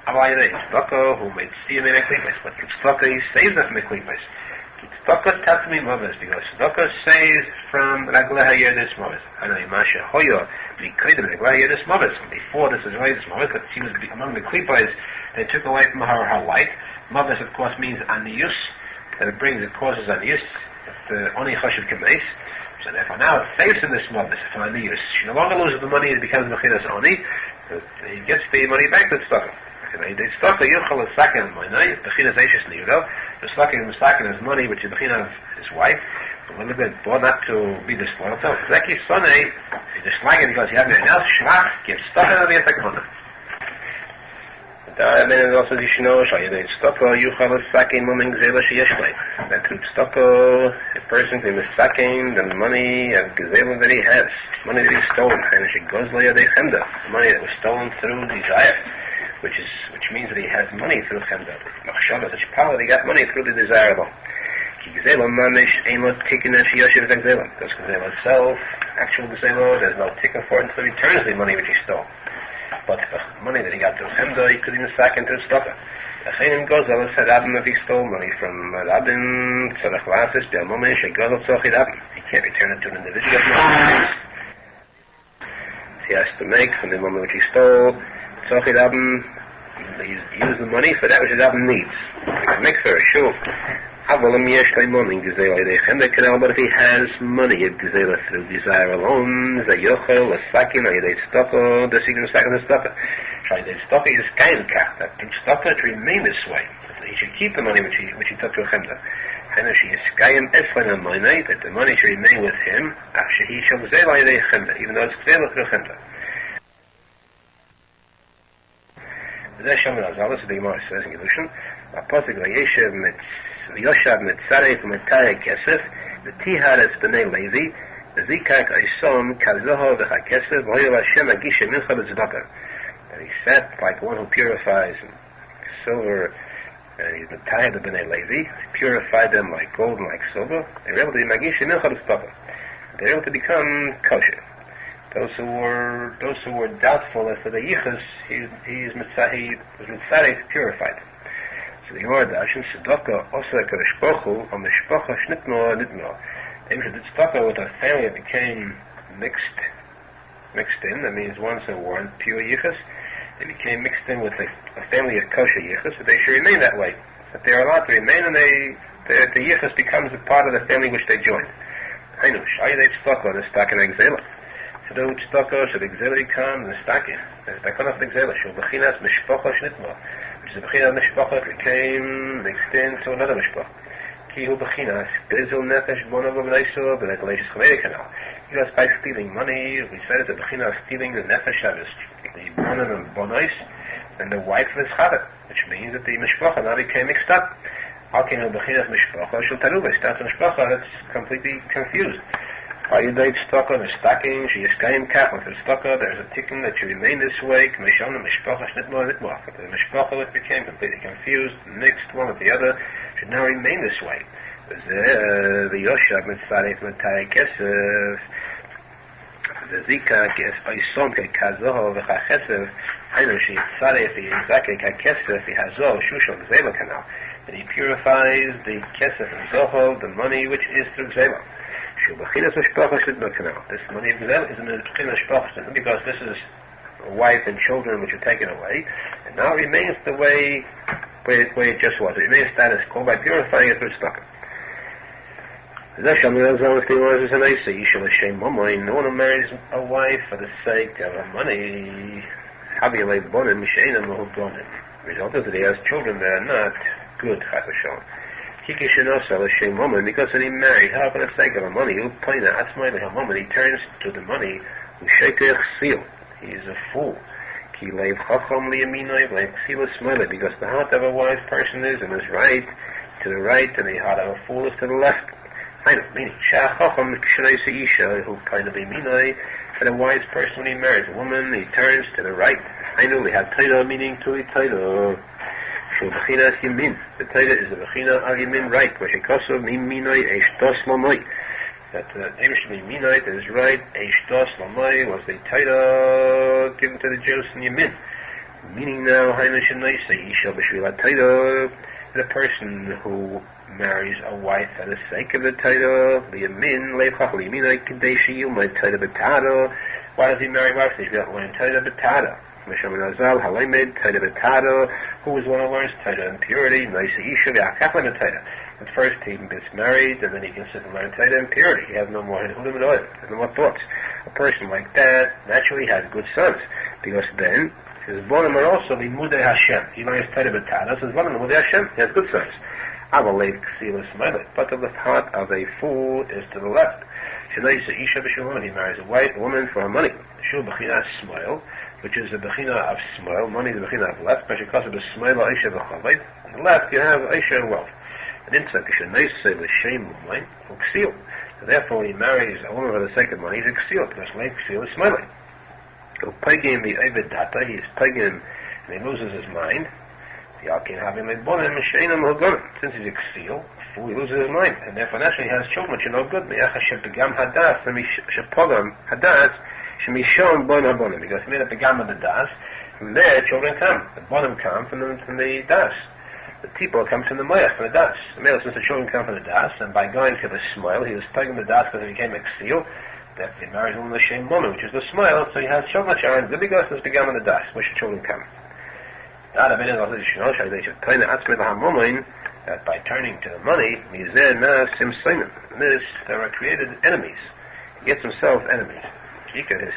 Tzedakah, who made steal in a klipas, but tzedakah he saves us from the klipas. Tzedakah tatzmi moves, because tzedakah saves from ragleha yedis moves. Anay masha hoya b'koydem ragleha yedis moves. Before this is yedis moves, because she was among the klipas, they took away from her light. Moves, of course, means aniyus, that it causes aniyus. The oni chashiv kemeis. So therefore now it saves in this moves from aniyus. She no longer loses the money; it becomes mechinas oni. He gets the money back to tzedakah. The tzedakah yirchal is sakin money. Bechinas eishes niyudo. The sakin is money, which is bechina of his wife. A little bit, but not to be disloyal. So zeki sonei, if you dislike it because you have nothing else, shlach give tzedakah the takana. Also, you should know that through tzedakah, a person can be sakin the money of gzela that he has, money that he stole, and it goes money that was stolen through desire, which means that he has money through chemda. Machshava, such power, he got money through the desirable. Because gzela itself, actual gzela, there's no tikkun for it until he returns the money which he stole. But the money that he got through chemda, he could even sack into tzedakah. Acharon goes on and said, if he stole money from Rabin, tzarech lasis, b'amomen shegazal tzorchid Rabin. He can't return it to an individual. He has to make from the moment which he stole, tzorchid Rabin, he used the money for that which Rabin needs. He can make for a shul. But if he has money of gzela through desire alone, the yochel, the sakin, the tzedakah, the secret sakin, the tzedakah. The tzedakah is kind of that through tzedakah to remain this way. He should keep the money which he took to a chemda. that the money should remain with him, even though it's gzela through chemda. This is the Gemara says in Yerushalmi, posek Yoshav mitzaref u'metare kesef, v'tiharetz b'nei Levi, v'zikak Arizal kazoho v'chakesef, v'hoyev Hashem agisha mincha b'tzedakah. And he sat like one who purifies silver, and he's metayed the b'nei Levi, purified them like gold and like silver. They were able to be magisha mincha b'tzedakah. They were able to become kosher. Those who were doubtful as to the yichus, he was mitzaref purified. The Gemara dashes tzedakah also kadosh baruch hu on mishpacha shnitmo nitmo. They did tzedakah with a family that became mixed in. That means ones that weren't pure yichus. They became mixed in with a family of kosher yichus. That they should remain that way. That they are allowed to remain, and the yichus becomes a part of the family which they joined. I know shayidei tzedakah the stakin exela. So do tzedakah so the exela comes and stakin. The stakin of the exela shul bechinas mishpacha shnitmo. The Bechina Mishpacha became mixed into another Mishpacha. Ki hu Bechinas, Gizul Nefesh Bonav V'Naiso, V'Negaleshis Chavei Canal. Because by stealing money, we said that the Bechina is stealing the Nefesh of the Bonav and Bonais, and the wife of his Chavei, which means that the Mishpacha now became mixed up. How can the Bechinas Mishpacha Shul Taruva? Starts a Mishpacha that's completely confused. Are you date stucker and stacking? She is kaim kach with the stucker. There's a tikkun that should remain this way. Kamishon and mishpacha shnitmo nitmo. But the mishpacha that became completely confused, mixed one with the other, should now remain this way. The Yoshav mitzaref metare kesef. The zika kes oisom ke kazoho v'chachesef. Hainu she tzaref yizake kakesef yihazol shushon zela kanal. And he purifies the kesef and zoho, the money which is through zela. This money of Gzel is in the Bechina Shpachas, because this is a wife and children which are taken away, and now it remains the way it just was. It remains status quo by purifying it through tzedakah. No one who marries a wife for the sake of money, the result is that he has children that are not good, because when he married her for the sake of the money, he turns to the money, he is a fool. Because the heart of a wise person is in his right to the right, and the heart of a fool is to the left. Meaning, that a wise person, when he marries a woman, he turns to the right. Meaning to the title. The Torah is the Bechina of Yamin right, which is also Miminoi Eshtos Lamoi. That the name should be Minoi, that is right, Eshtos Lamoi was the Torah given to the Jews in Yamin. Meaning now, the person who marries a wife for the sake of the Torah, the Yamin, why does he marry wives? He's got one Torah B'Tara. Menachem Mendel Schneerson, who was one who learns Torah and purity. At first he gets married, and then he can sit and learn Torah and purity. He has no more thoughts. A person like that naturally has good sons, because then his bonim are also limudei Hashem. He learns Torah b'Tara, so his bonim limudei Hashem. He has good sons. But the heart of a fool is to the left. He marries a white woman for money. Which is the Bechina of Smoil, money is the Bechina of left, but because of the Smoil, Aisha v'Chavay. On the left, you have Aisha and wealth. And inside, you should say the shame of mine, or Ksil. Therefore, when he marries a woman for the sake of money, he's a Ksil, because like Ksil is smiling. So, Pagim the Eivid Data, he is Pagim, and he loses his mind. Since he's a Ksil, fool, he loses his mind. And therefore, naturally, he has children which are no good. Because he made a begam of the das, from there children come. The bottom come from the das. The people come from the moyach, from the das. The male, since the children come from the das, and by going to the smile, he was taking the das because he became exil. That he marries a woman, the shame woman, which is the smile, so he has children which are because this begam of the das, which the children come. That by turning to the money, this, there are created enemies. He gets himself enemies. That's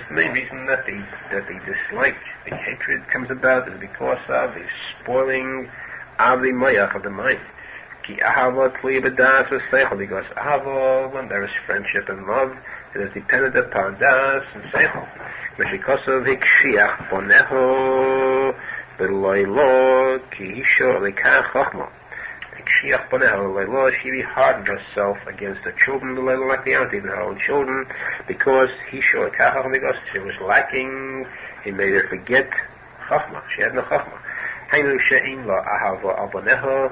the main reason that the dislike, the hatred comes about, is because of the spoiling of the mayach of the mind. Ki ahava tli b'das v'seichel, because ahava, when there is friendship and love, it is dependent upon das and seichel. Meshikosav hikshiach boneho b'loi lo ki hisho lekach chochma. Hikshiach boneho b'loi lo, she hardened herself against the children, like they aren't even her own children, because hisho lekach chochma, because she was lacking, he made her forget chochma. She had no chochma. Hainu she'in lo ahava al boneho.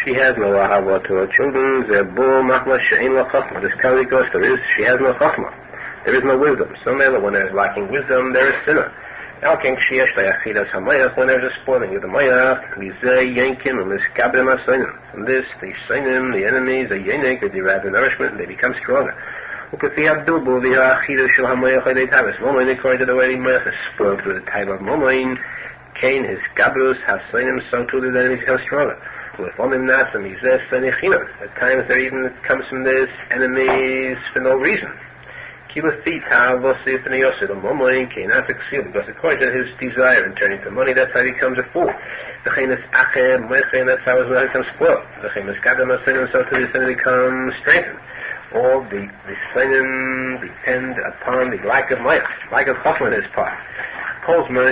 She has no ahava to her children. Zebu machma she'in lo chochma. This clearly goes, she has no chochma. There is no wisdom. So when there is lacking wisdom, there is sinner. Now, when there is a spoiling of the mayach, from this, the sainim, the enemies, the yenik, they derive the nourishment, and they become stronger. According to the way the mayach is spoiled through the type of momoin, Cain, his gabrus, hasainim, so too the enemies become stronger. At times there even comes from this enemies for no reason. The because according to his desire in turning to money, that's how he becomes a fool. That's how his money becomes spoiled. So too his sin becomes strengthened. All the sinim depend upon the lack of mayach, lack of chokhmah on his part. As long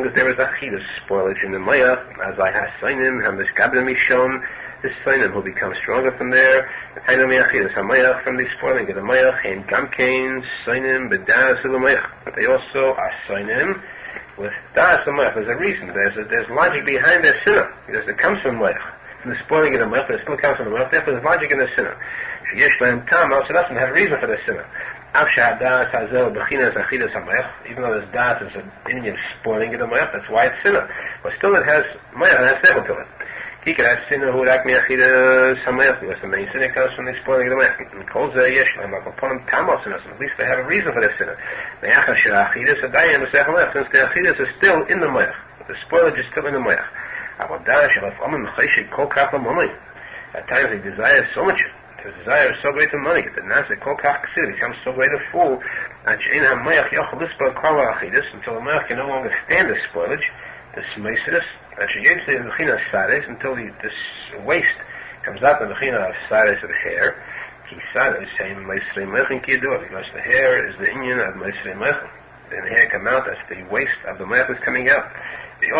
as there is achidus, spoilage in the mayach, as I have sinim, ham miskabel mishom, this sinim who becomes stronger from there, from the spoiling of the mayach, and gamkein sinim b'das of the mayach. But they also are sinim with das of the mayach. There's a reason. There's logic behind their sinner, because it comes from mayach. From the spoiling of the mayach, but it still comes from the mayach. Therefore, there's logic in the sinner. Tam also doesn't have a reason for the sinner. Even though this das is an Indian spoiling of the mayach, that's why it's sinner. But still, it has mayach and has seichel to it. He could have sinner who rak me'achida samayach, because the main sinner comes from the spoiling of the mayach. And calls upon him tamos in us. At least they have a reason for their sinner. Since the achidus is still in the mayach, the spoilage is still in the mayach. At times they desire so much. The desire is so great for money. The nasa kol kach becomes so great a fool. Until the mayach can no longer stand the spoilage, the smeisidus. Until this waste comes out of the bechina of saris of the hair. Because the hair is the inyan of meisrei mechem. Then the hair come out, that's the waste of the mechem is coming out. And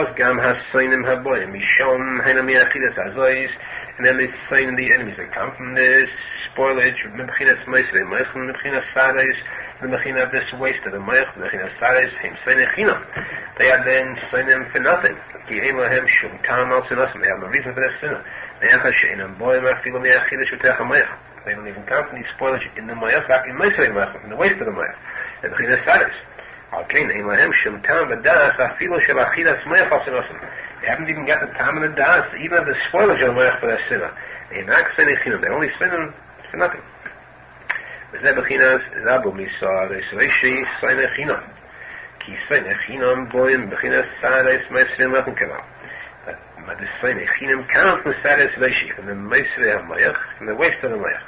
then they say in the enemies that come from this spoilage, the mechina of this waste of the mech, they are then saying for nothing. They have no reason for their sinner. They don't even come from the spoilage in the mech, in the waste of the mech. The mechina saris. They haven't even got the time and the das, even of the spoilage of the mech for their sinner. They're only sinning for nothing. But the Chinam comes from Saris Veishi, from the Meisrei HaMayach, from the waste of the Mayach.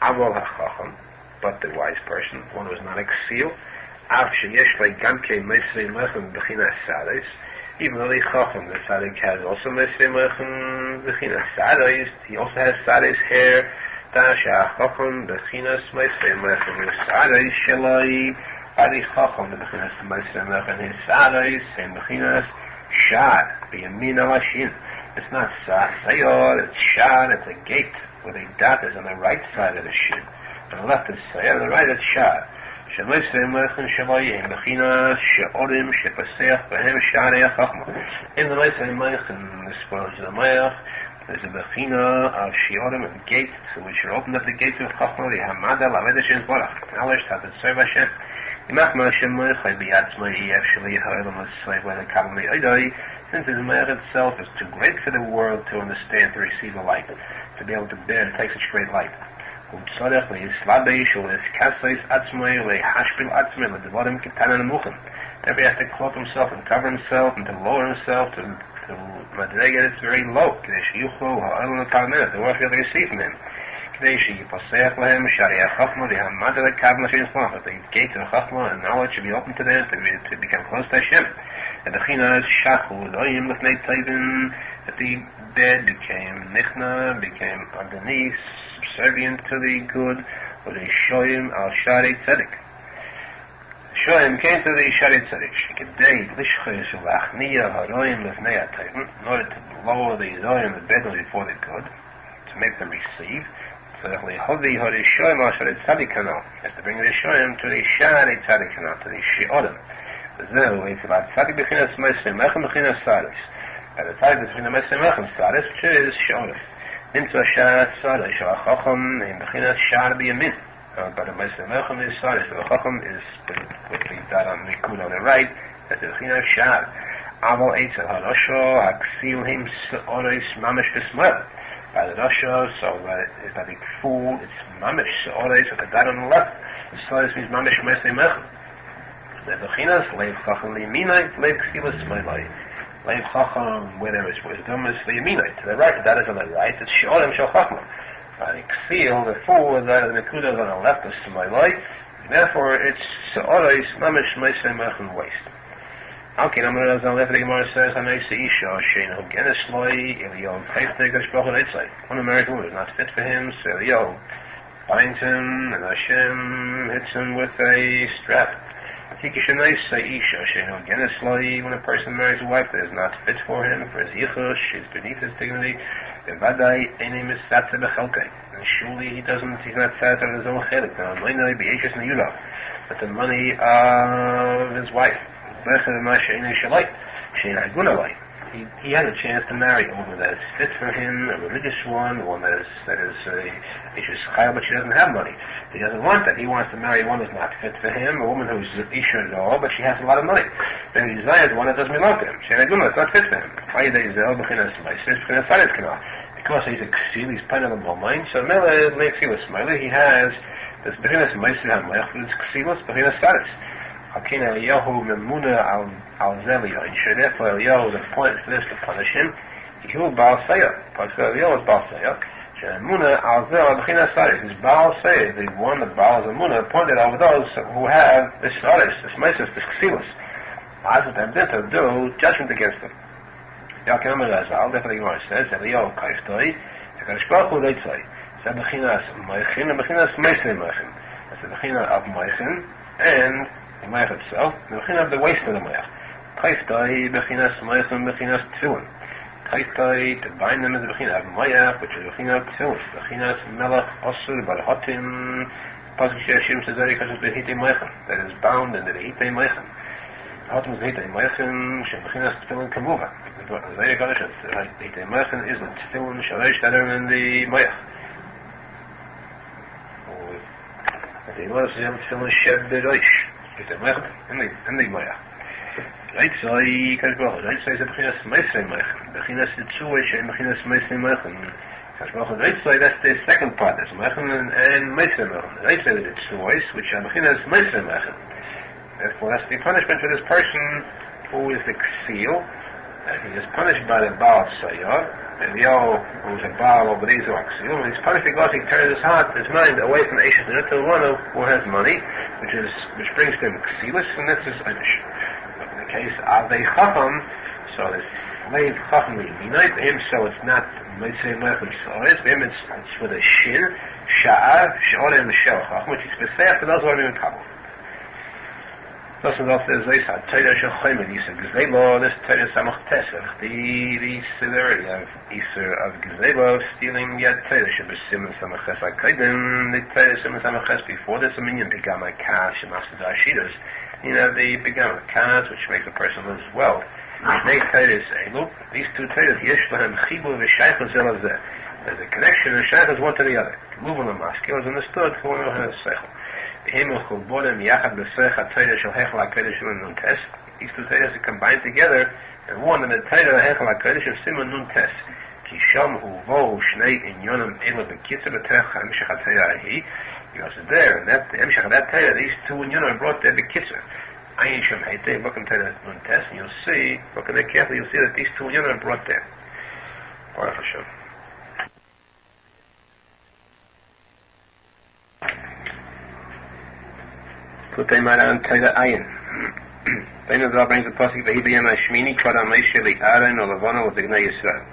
Aval HaChacham, but the wise person, one who is not exil, Av Sheyesh Lei Gamkei Meisrei Mechem B'chinas Saris, even though the Chacham, the tzadik, has also Meisrei Mechem B'chinas Saris, he also has Saris hair, Tasha HaChacham B'chinas Meisrei Mechem Saris Shelai, Adi Chacham B'chinas Meisrei Mechem his Saris, and B'chinas Shad, B'yamin Alashin. It's not Sayod, it's Shad, it's a gate where the dot is on the right side of the shin. On the left is Sayod, on the right is Shad. Shemeisrei Mechem Shalayim, B'chinas She'orim She'paseach B'hem Shadei HaChachma. In the Meisrei Mechem, the spoilage of the Mayach, there's a B'china of She'orim, a gate, so we should open up the gates of Chachma, the Hamada Lavedesh Yisborach. Knowledge, Tatet Serv Hashem. Since his mayach itself is too great for the world to understand, to receive the light, to be able to bear and take such great light. Therefore he has to cloak himself and cover himself and to lower himself to madrega it's very low. The world will receive from him. The gate of Chachma and knowledge should be open to them to become close to Hashem. And the chinas shachu loyim lefnei tovim, that the bed became nichna, became underneath, subservient to the good, or the shoyim al shari tzadik. Shoyim came to the shari tzadik. Shekidei lishchis ulachniya haroyim lefnei tovim, in order to lower the zoyim, the bed before the good, to make them receive. So that we hold the shoyim al shari tzadik kanal, has to bring the shoyim to the shari tzadik kanal, to the shi'odim. Zeu efilat tzadik b'chinas Moshe b'chinas Sadis. And the tzadik is b'chinas Moshe Sadis, which is shi'odim. Into shar Sadis, shal chacham in b'chinas shar b'yamin. But the Moshe is Sadis, the chacham is with the dot on the kud on the right. That's the b'chinas shar. Aval eitzel harosho haksil him se'oris mamish b'smel. By the rasho, so by the fool, it's mamish se'oris with the dot on the left. The Sadis means mamish Moshe. The bechinas leiv chacham liyaminai, leiv ksilas smailai. Leiv chacham, where there is wisdom, is liyaminai. To the right, that is on the right, it's shi'orim shel chacham. By ksil, the fool, the nekuda is on the left of smailai. Therefore, it's se'oris, mamish, meisei mechem, waste. Okay, now Amar Arizal left the Gemara says, Hanei se'isha, sheinu genes loi, Eliyahu kaifte geshprochen eitzai. One American woman is not fit for him, so Eliyahu binds him, and Hashem hits him with a strap. When a person marries a wife that is not fit for him, for his yichus, she's beneath his dignity, and surely he's not satisfied with his own chelik, but the money of his wife. He had a chance to marry a woman that is fit for him, a religious one that is chayil, but she doesn't have money. He doesn't want that. He wants to marry a woman who's not fit for him, a woman who's isha at all, but she has a lot of money. Then he desires one that doesn't belong to him. It's not fit for him. Because he's a ksil, he's part of the moment, so Mele makes him a smiley. He has this bechinas meiser hamelech, but it's ksilus bechinas saris. Hakin Eliyahu memuna al zeliyah. Therefore Eliyahu was appointed for this to punish him. He was Baal Seyah. Because Eliyahu was Baal Seyah. Memuna al zeliyah bechinas saris. His Baal Seyah, the one, the Baal Zemuna, appointed over those who have this saris, this meiser, this ksilus. As with them, to do judgment against them. Yaakov Amar Arizal, therefore the Gemara says, Eliyahu kaiftoi, Hakadosh Baruch Hu leitzai. So bechinas meichin and bechinas meisei meichin. That's the bechina of meichin and the meich itself, the bechina of the waist of the meich. Kaiftoi bechinas meichin, bechinas tefillin. Kaiftoi, to bind them is the bechina of meich, which is the bechina of tefillin. Bechinas melech osur barhotim, posek she'ashim tzedek kasher behitei meichin. That is bound in the behitei meichin. Hotim is behitei meichin, she'bechinas tefillin kamuva. The Hitei Meichin is the tefillin shalosh that are in the meich. The Gemara says tefillin shed b'roish. Hitei Meichin in the meich. Right, so Hakadosh Baruch Hu. Right, so it's bechinas meisei meichin. Bechinas tzuah she'en bechinas meisei meichin. Hakadosh Baruch Hu. Right, so that's the second part. That's meichin and meisei meichin. Right, so it's tzuah which are bechinas meisei meichin. Therefore, that's the punishment for this person who is the ksil. He is punished by the Baal Sayar, and Eliyahu, who is a Baal over these Aksil, and he's punished because he turns his mind away from the Eishes to one who has money, which brings to him Ksilis, and this is Einish. But in the case of the Chacham, so the slave Chacham Yiminai, for him, so it's not Meisei Meichin Soris, for him it's for the Shin, Sha'ar, Sha'orim, Shel Chacham, which is specific for those who are in Kabul. Rosenfeld says this, Torah shel Chaymin, Yisur Gzebo, this Torah Samach Tesach, the severity of Yisur of Gzebo, stealing yet Torah shel B'Simen Samach Ches HaKaydim, the Torah Simen Samach Ches before this, a minion Begama Kas, Shemaster Chassidus, the Begama Kas, which makes a person lose wealth. They Torahs Elu, these two Torahs, Yesh Lahem Chibu V'Shaychus Zel Zeh. There's a connection and Shaychus one to the other. Move on the Maskil is understood for one who has Seichel. These two Torahs are combined together, and one in the Torah Hechel HaKodesh of Simon Nun Tes. Kisham Huvo Shnei Inyonim Ela B'Kitzur B'Terech HaMshech HaTorah Ahi. Because there, in that Emshech of that Torah, these two Inyonim are brought there B'Kitzur. Ayin Shem Heitei, look in Torah Nun Tes, and you'll see, look in there carefully, you'll see that these two Inyonim are brought there. Baruch Hashem. Put them right on Torah Ayin. Then the Zohar brings the posek v'hibiyam hashmini kvod ha-Moshe li'aron u'levona u'zignei Yisrael.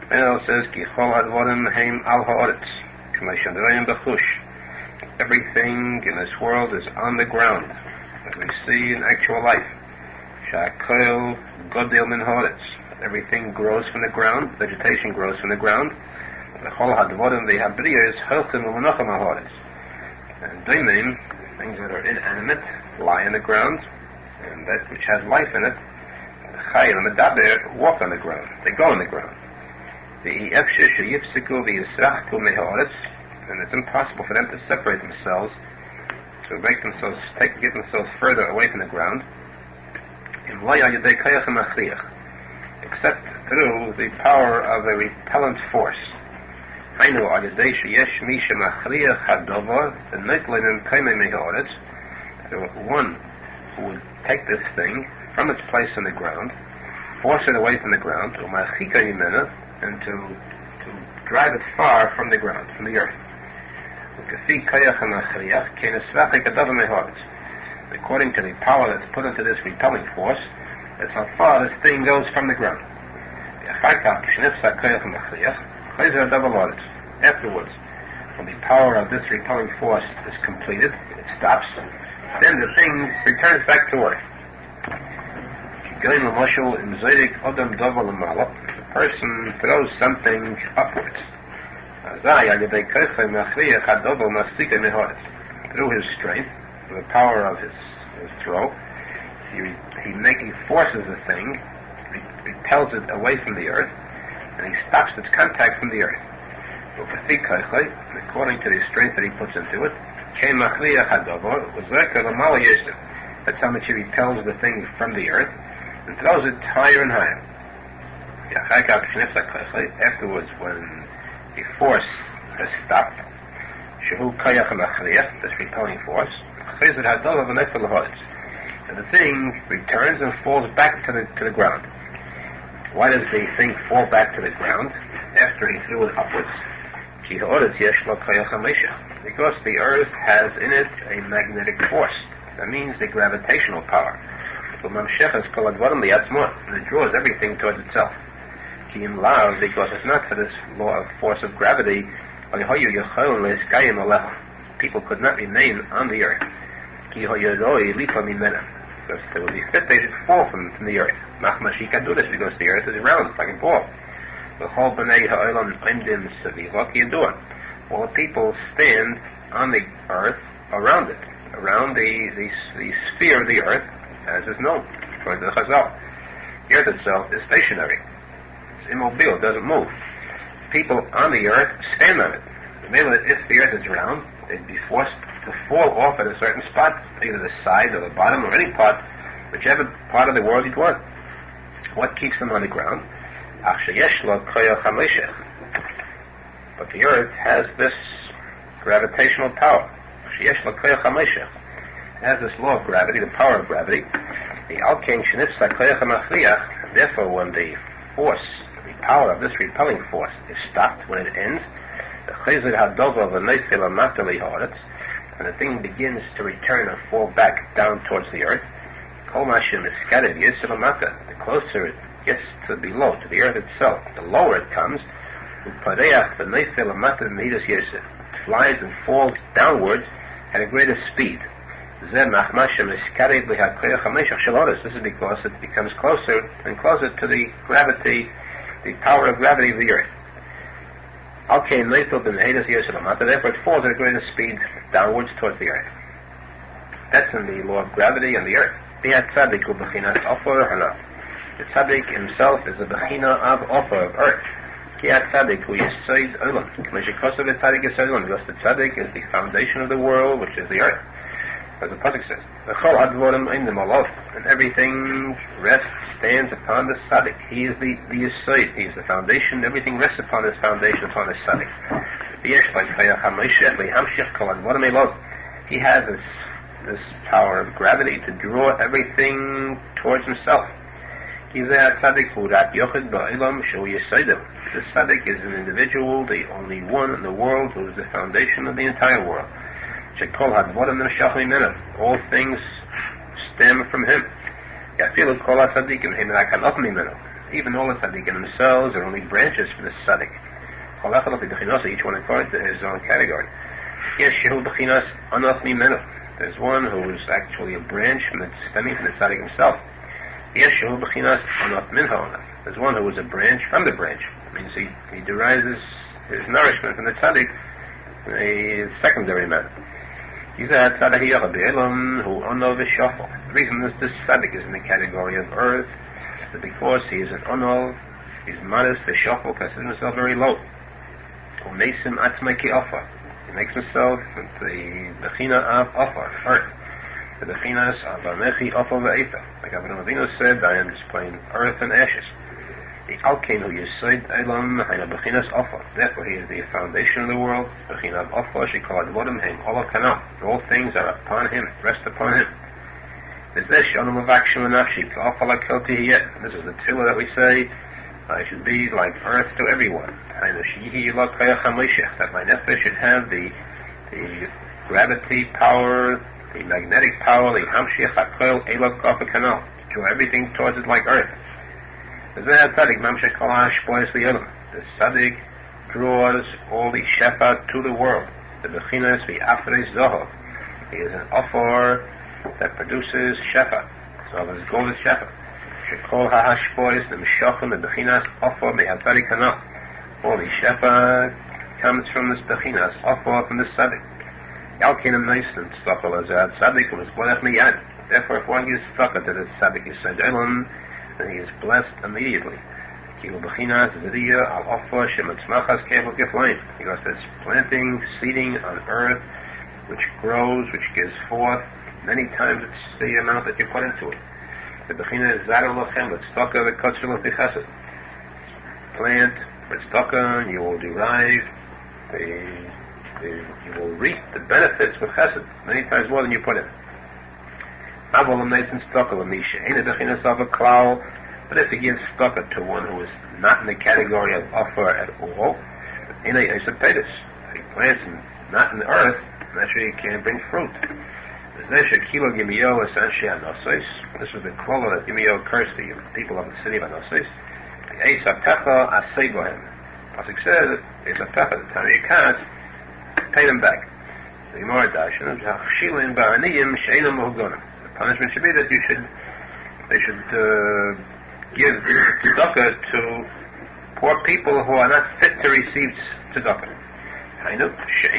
Then it says ki chol hadvorim heim al ha'oretz k'may shandroyim b'chush. Everything in this world is on the ground, as we see in actual life. Sha'akol godil min ha'oretz. Everything grows from the ground, vegetation grows from the ground. Chol hadvorim v'habriyos holchem u'menachem ha'oretz. And doimim, things that are inanimate, lie on the ground, and that which has life in it, chayim and medaber, walk on the ground. They go on the ground. And it's impossible for them to separate themselves, to make themselves get themselves further away from the ground, except through the power of a repellent force. One who would take this thing from its place on the ground, force it away from the ground, and to drive it far from the ground, from the earth. According to the power that's put into this repelling force, that's how far this thing goes from the ground. Afterwards, when the power of this repelling force is completed, it stops, then the thing returns back to earth. The person throws something upwards. Through his strength, through the power of his throw, he forces the thing, repels it away from the earth, and he stops its contact from the earth. According to the strength that he puts into it, that's how much he repels the thing from the earth and throws it higher and higher. Afterwards, when the force has stopped, this repelling force, and the thing returns and falls back to the ground. Why does the thing fall back to the ground after he threw it upwards? Because the earth has in it a magnetic force. That means the gravitational power. And it draws everything towards itself. Because it's not for this law of force of gravity, people could not remain on the earth. Because they would be fit, they should fall from the earth. She can do this because the earth is round, like a ball. All people stand on the earth around it, around the sphere of the earth, as is known, according to the Chazal. The earth itself is stationary. It's immobile, it doesn't move. People on the earth stand on it. If the earth is round, they'd be forced to fall off at a certain spot, either the side or the bottom or any part, whichever part of the world you'd want. What keeps them on the ground? But the earth has this gravitational power. It has this law of gravity, the power of gravity. Therefore, when the force, the power of this repelling force is stopped, when it ends, and the thing begins to return and fall back down towards the earth, the closer it gets to below, to the earth itself, the lower it comes, it flies and falls downwards at a greater speed. This is because it becomes closer and closer to the gravity, the power of gravity of the earth. Therefore it falls at a greater speed downwards towards the earth. That's in the law of gravity and the earth. The tzadik himself is a bechina of offer, of earth. Because the tzadik is the foundation of the world, which is the earth. As the posek says, and everything stands upon the tzadik. He is the yesod, he is the foundation. Everything rests upon this foundation, upon the tzadik. He has this power of gravity to draw everything towards himself. This tzadik is an individual, the only one in the world who is the foundation of the entire world. All things stem from him. Even all the tzadikim themselves are only branches from the tzadik. Each one according to his own category. There's one who is actually a branch stemming from the tzaddik himself. There's one who is a branch from the branch. It means he derives his nourishment from the tzaddik in a secondary manner. The reason this tzaddik is in the category of earth is because he is an onov, he's modest, v'shofel, considers himself very low. He makes himself the bechina of offer, earth. The bechinas of amechi offer ve'efer. Like Avraham said, I am just plain earth and ashes. The alkein who yisoid elam haina bechinas offer. Therefore, he is the foundation of the world. Bechina of offer, she called Vodem Haim Olav Kanal. All things are upon him, rest upon him. This is the tefillah that we say, I should be like earth to everyone. That my nefesh should have the gravity power, the magnetic power, the hamshiach hakoil elok kafa kanal, to draw everything towards it like earth. The tzaddik draws all the shefa to the world. The bechinas the Aruch Zohar. He is an offer that produces shefa. So his goal is shefa. Shekol ha'hashpois the mishachim the bechinas offer me'atzadik kanal. All the shefa comes from this bechinas offer from the tzaddik. Yalkenim Nisan stoppel as a tzaddik was blessed miyad. Therefore, if one gives stuck to the tzaddik yisod elam, then he is blessed immediately. Kiruv bechinas zediyah al offer shematzmachas kevel geflaim. Because there's planting, seeding on earth, which grows, which gives forth. Many times it's the amount that you put into it. The bechina is zadol lochem, but staka the kotzel of the chassid. Plant with staka, and you will derive you will reap the benefits with chesed many times more than you put in. But if you give staka to one who is not in the category of offer at all, in a isapetis, he plants not in the earth, naturally he can't bring fruit. This was the quote that Gimio cursed the people of the city of Anosis. Posek says that the time you can't pay them back. The punishment should be that they should give tzedakah to poor people who are not fit to receive tzedakah. You should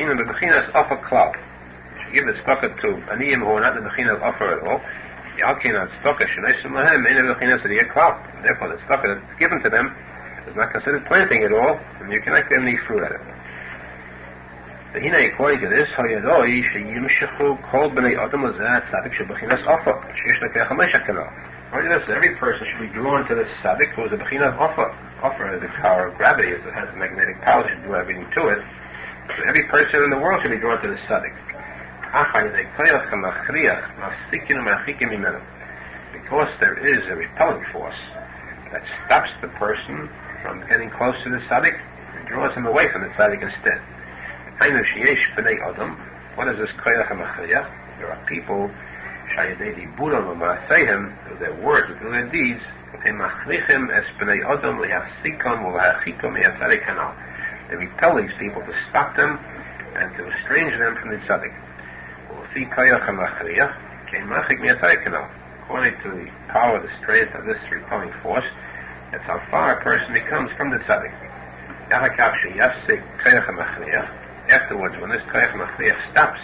give the tzedakah to aniyim who are not in the bechina of offer at all. Therefore, the tzedakah that's given to them is not considered planting at all, and you cannot get any fruit out of it. According to this, every person should be drawn to the tzadik who is a bechina of offer. Offer is the power of gravity, it has a magnetic power, should do everything to it. So every person in the world should be drawn to the tzadik. Because there is a repelling force that stops the person from getting close to the tzadik and draws him away from the tzadik instead. What is this koyach hamachriach? There are people, through their words, through their deeds, they repel these people to stop them and to estrange them from the tzaddik. According to the power, the strength of this repelling force, that's how far a person becomes from the tzaddik. Afterwards, when this koyach hamachriach stops,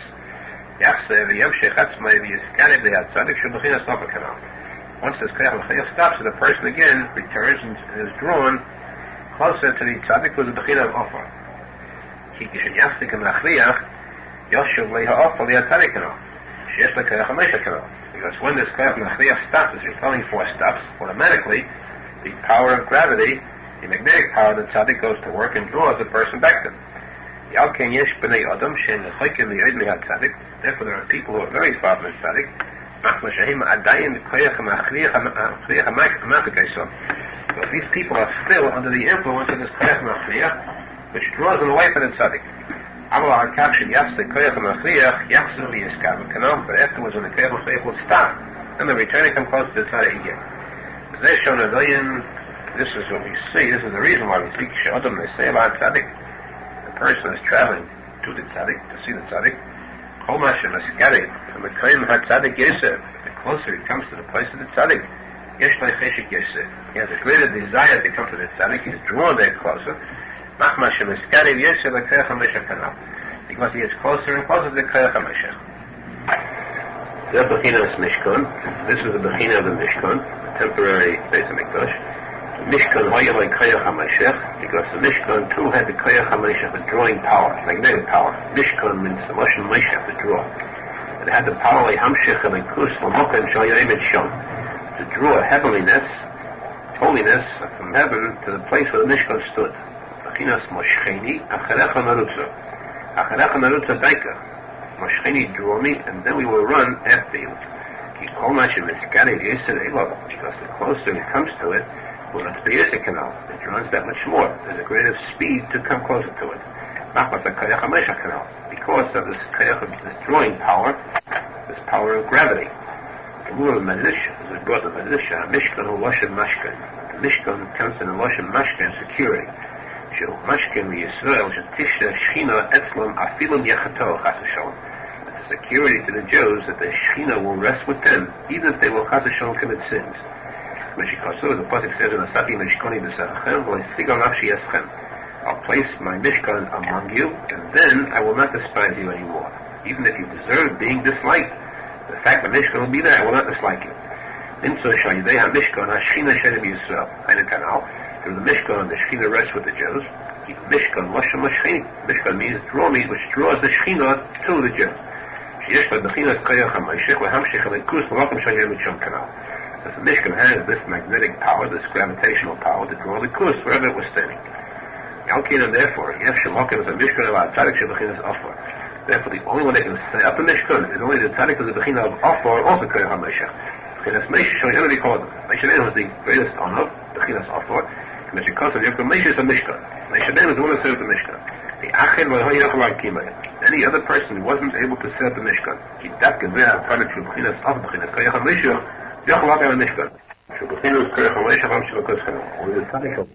once this koyach hamachriach stops, the person again returns and is drawn closer to the tzaddik who is the bechina of offer. Because when this koyach hamachriach stops, this repelling force stops, automatically the power of gravity, the magnetic power of the tzaddik goes to work and draws the person back to him. Therefore, there are people who are very far from the tzaddik. So these people are still under the influence of this koyach hamachriach, which draws them away from the tzaddik. But afterwards, when the koyach hamachriach will stop, and the returning come close to the tzadik again. This is what we see. This is the reason why we speak Shodom. They say about tzadik. The person is traveling to the tzadik, to see the tzadik. From the Kohen HaTzadik Yosef, the closer he comes to the place of the tzadik, he has a greater desire to come to the tzadik. He's drawn there closer. Because he is closer and closer to the Kohen HaMashech. The Bechina is Mishkan. This is the Bechina of the Mishkan, the temporary Beis HaMikdash. The Mishkan Hoya like Kohen HaMashech, because the Mishkan too had the Kohen HaMashech, the drawing power, magnetic power. Mishkan means the Moshe Meshach, the draw. It had the power like Hamshech and Kus Lamokan Shayim and Shon, to draw heavenliness, holiness from heaven to the place where the Mishkan stood. Bechinas Moshcheni, Acharecha Narutza. Acharecha Narutza Daika. Moshcheni draw me, and then we will run after you. Because the closer it comes to it, well, it's the Yosef canal. It runs that much more. There's a greater speed to come closer to it. Because of this drawing power, this power of gravity. The rule of Medish is brought to Medish, Mishkan or Loshem Mashkan. The Mishkan comes in the Loshem Mashkan security. Mashkan Yisrael, Tisha Shechina Etzlam Afilim Yechato Chas V'Shalom. It's a security to the Jews that the Shechina will rest with them, even if they will Chas V'Shalom commit sins. The posek says in Asati Mishkoni B'Sarachem, V'Leistigal Nafshi Eschem. I'll place my Mishkan among you, and then I will not despise you anymore. Even if you deserve being disliked, the fact that Mishkan will be there, I will not dislike you. Through the Mishkan, the Shechina rests with the Jews. Mishkan, Mishkan means draw me, which draws the Shechina to the Jews. As the Mishkan has this magnetic power, this gravitational power to draw the Kus wherever it was standing. And therefore, therefore, the only one that can say up the Mishkan is only the tzadik of the Bechina of Afar, also Kohen HaMashech. Bechinas Meshach shall never be called. Meshach was the greatest honor, Bechinas Afar. Meshach Kosan Yokam Meshach is a Mishkan. Meshach was the one that set up the Mishkan. The Achid any other person who wasn't able to set up the Mishkan. He that can be a product of Bechinas Afar, Bechinas Kohen HaMashech, Yochalak have a Mishkan. Bechinas Kohen HaMashech, only the tzadik of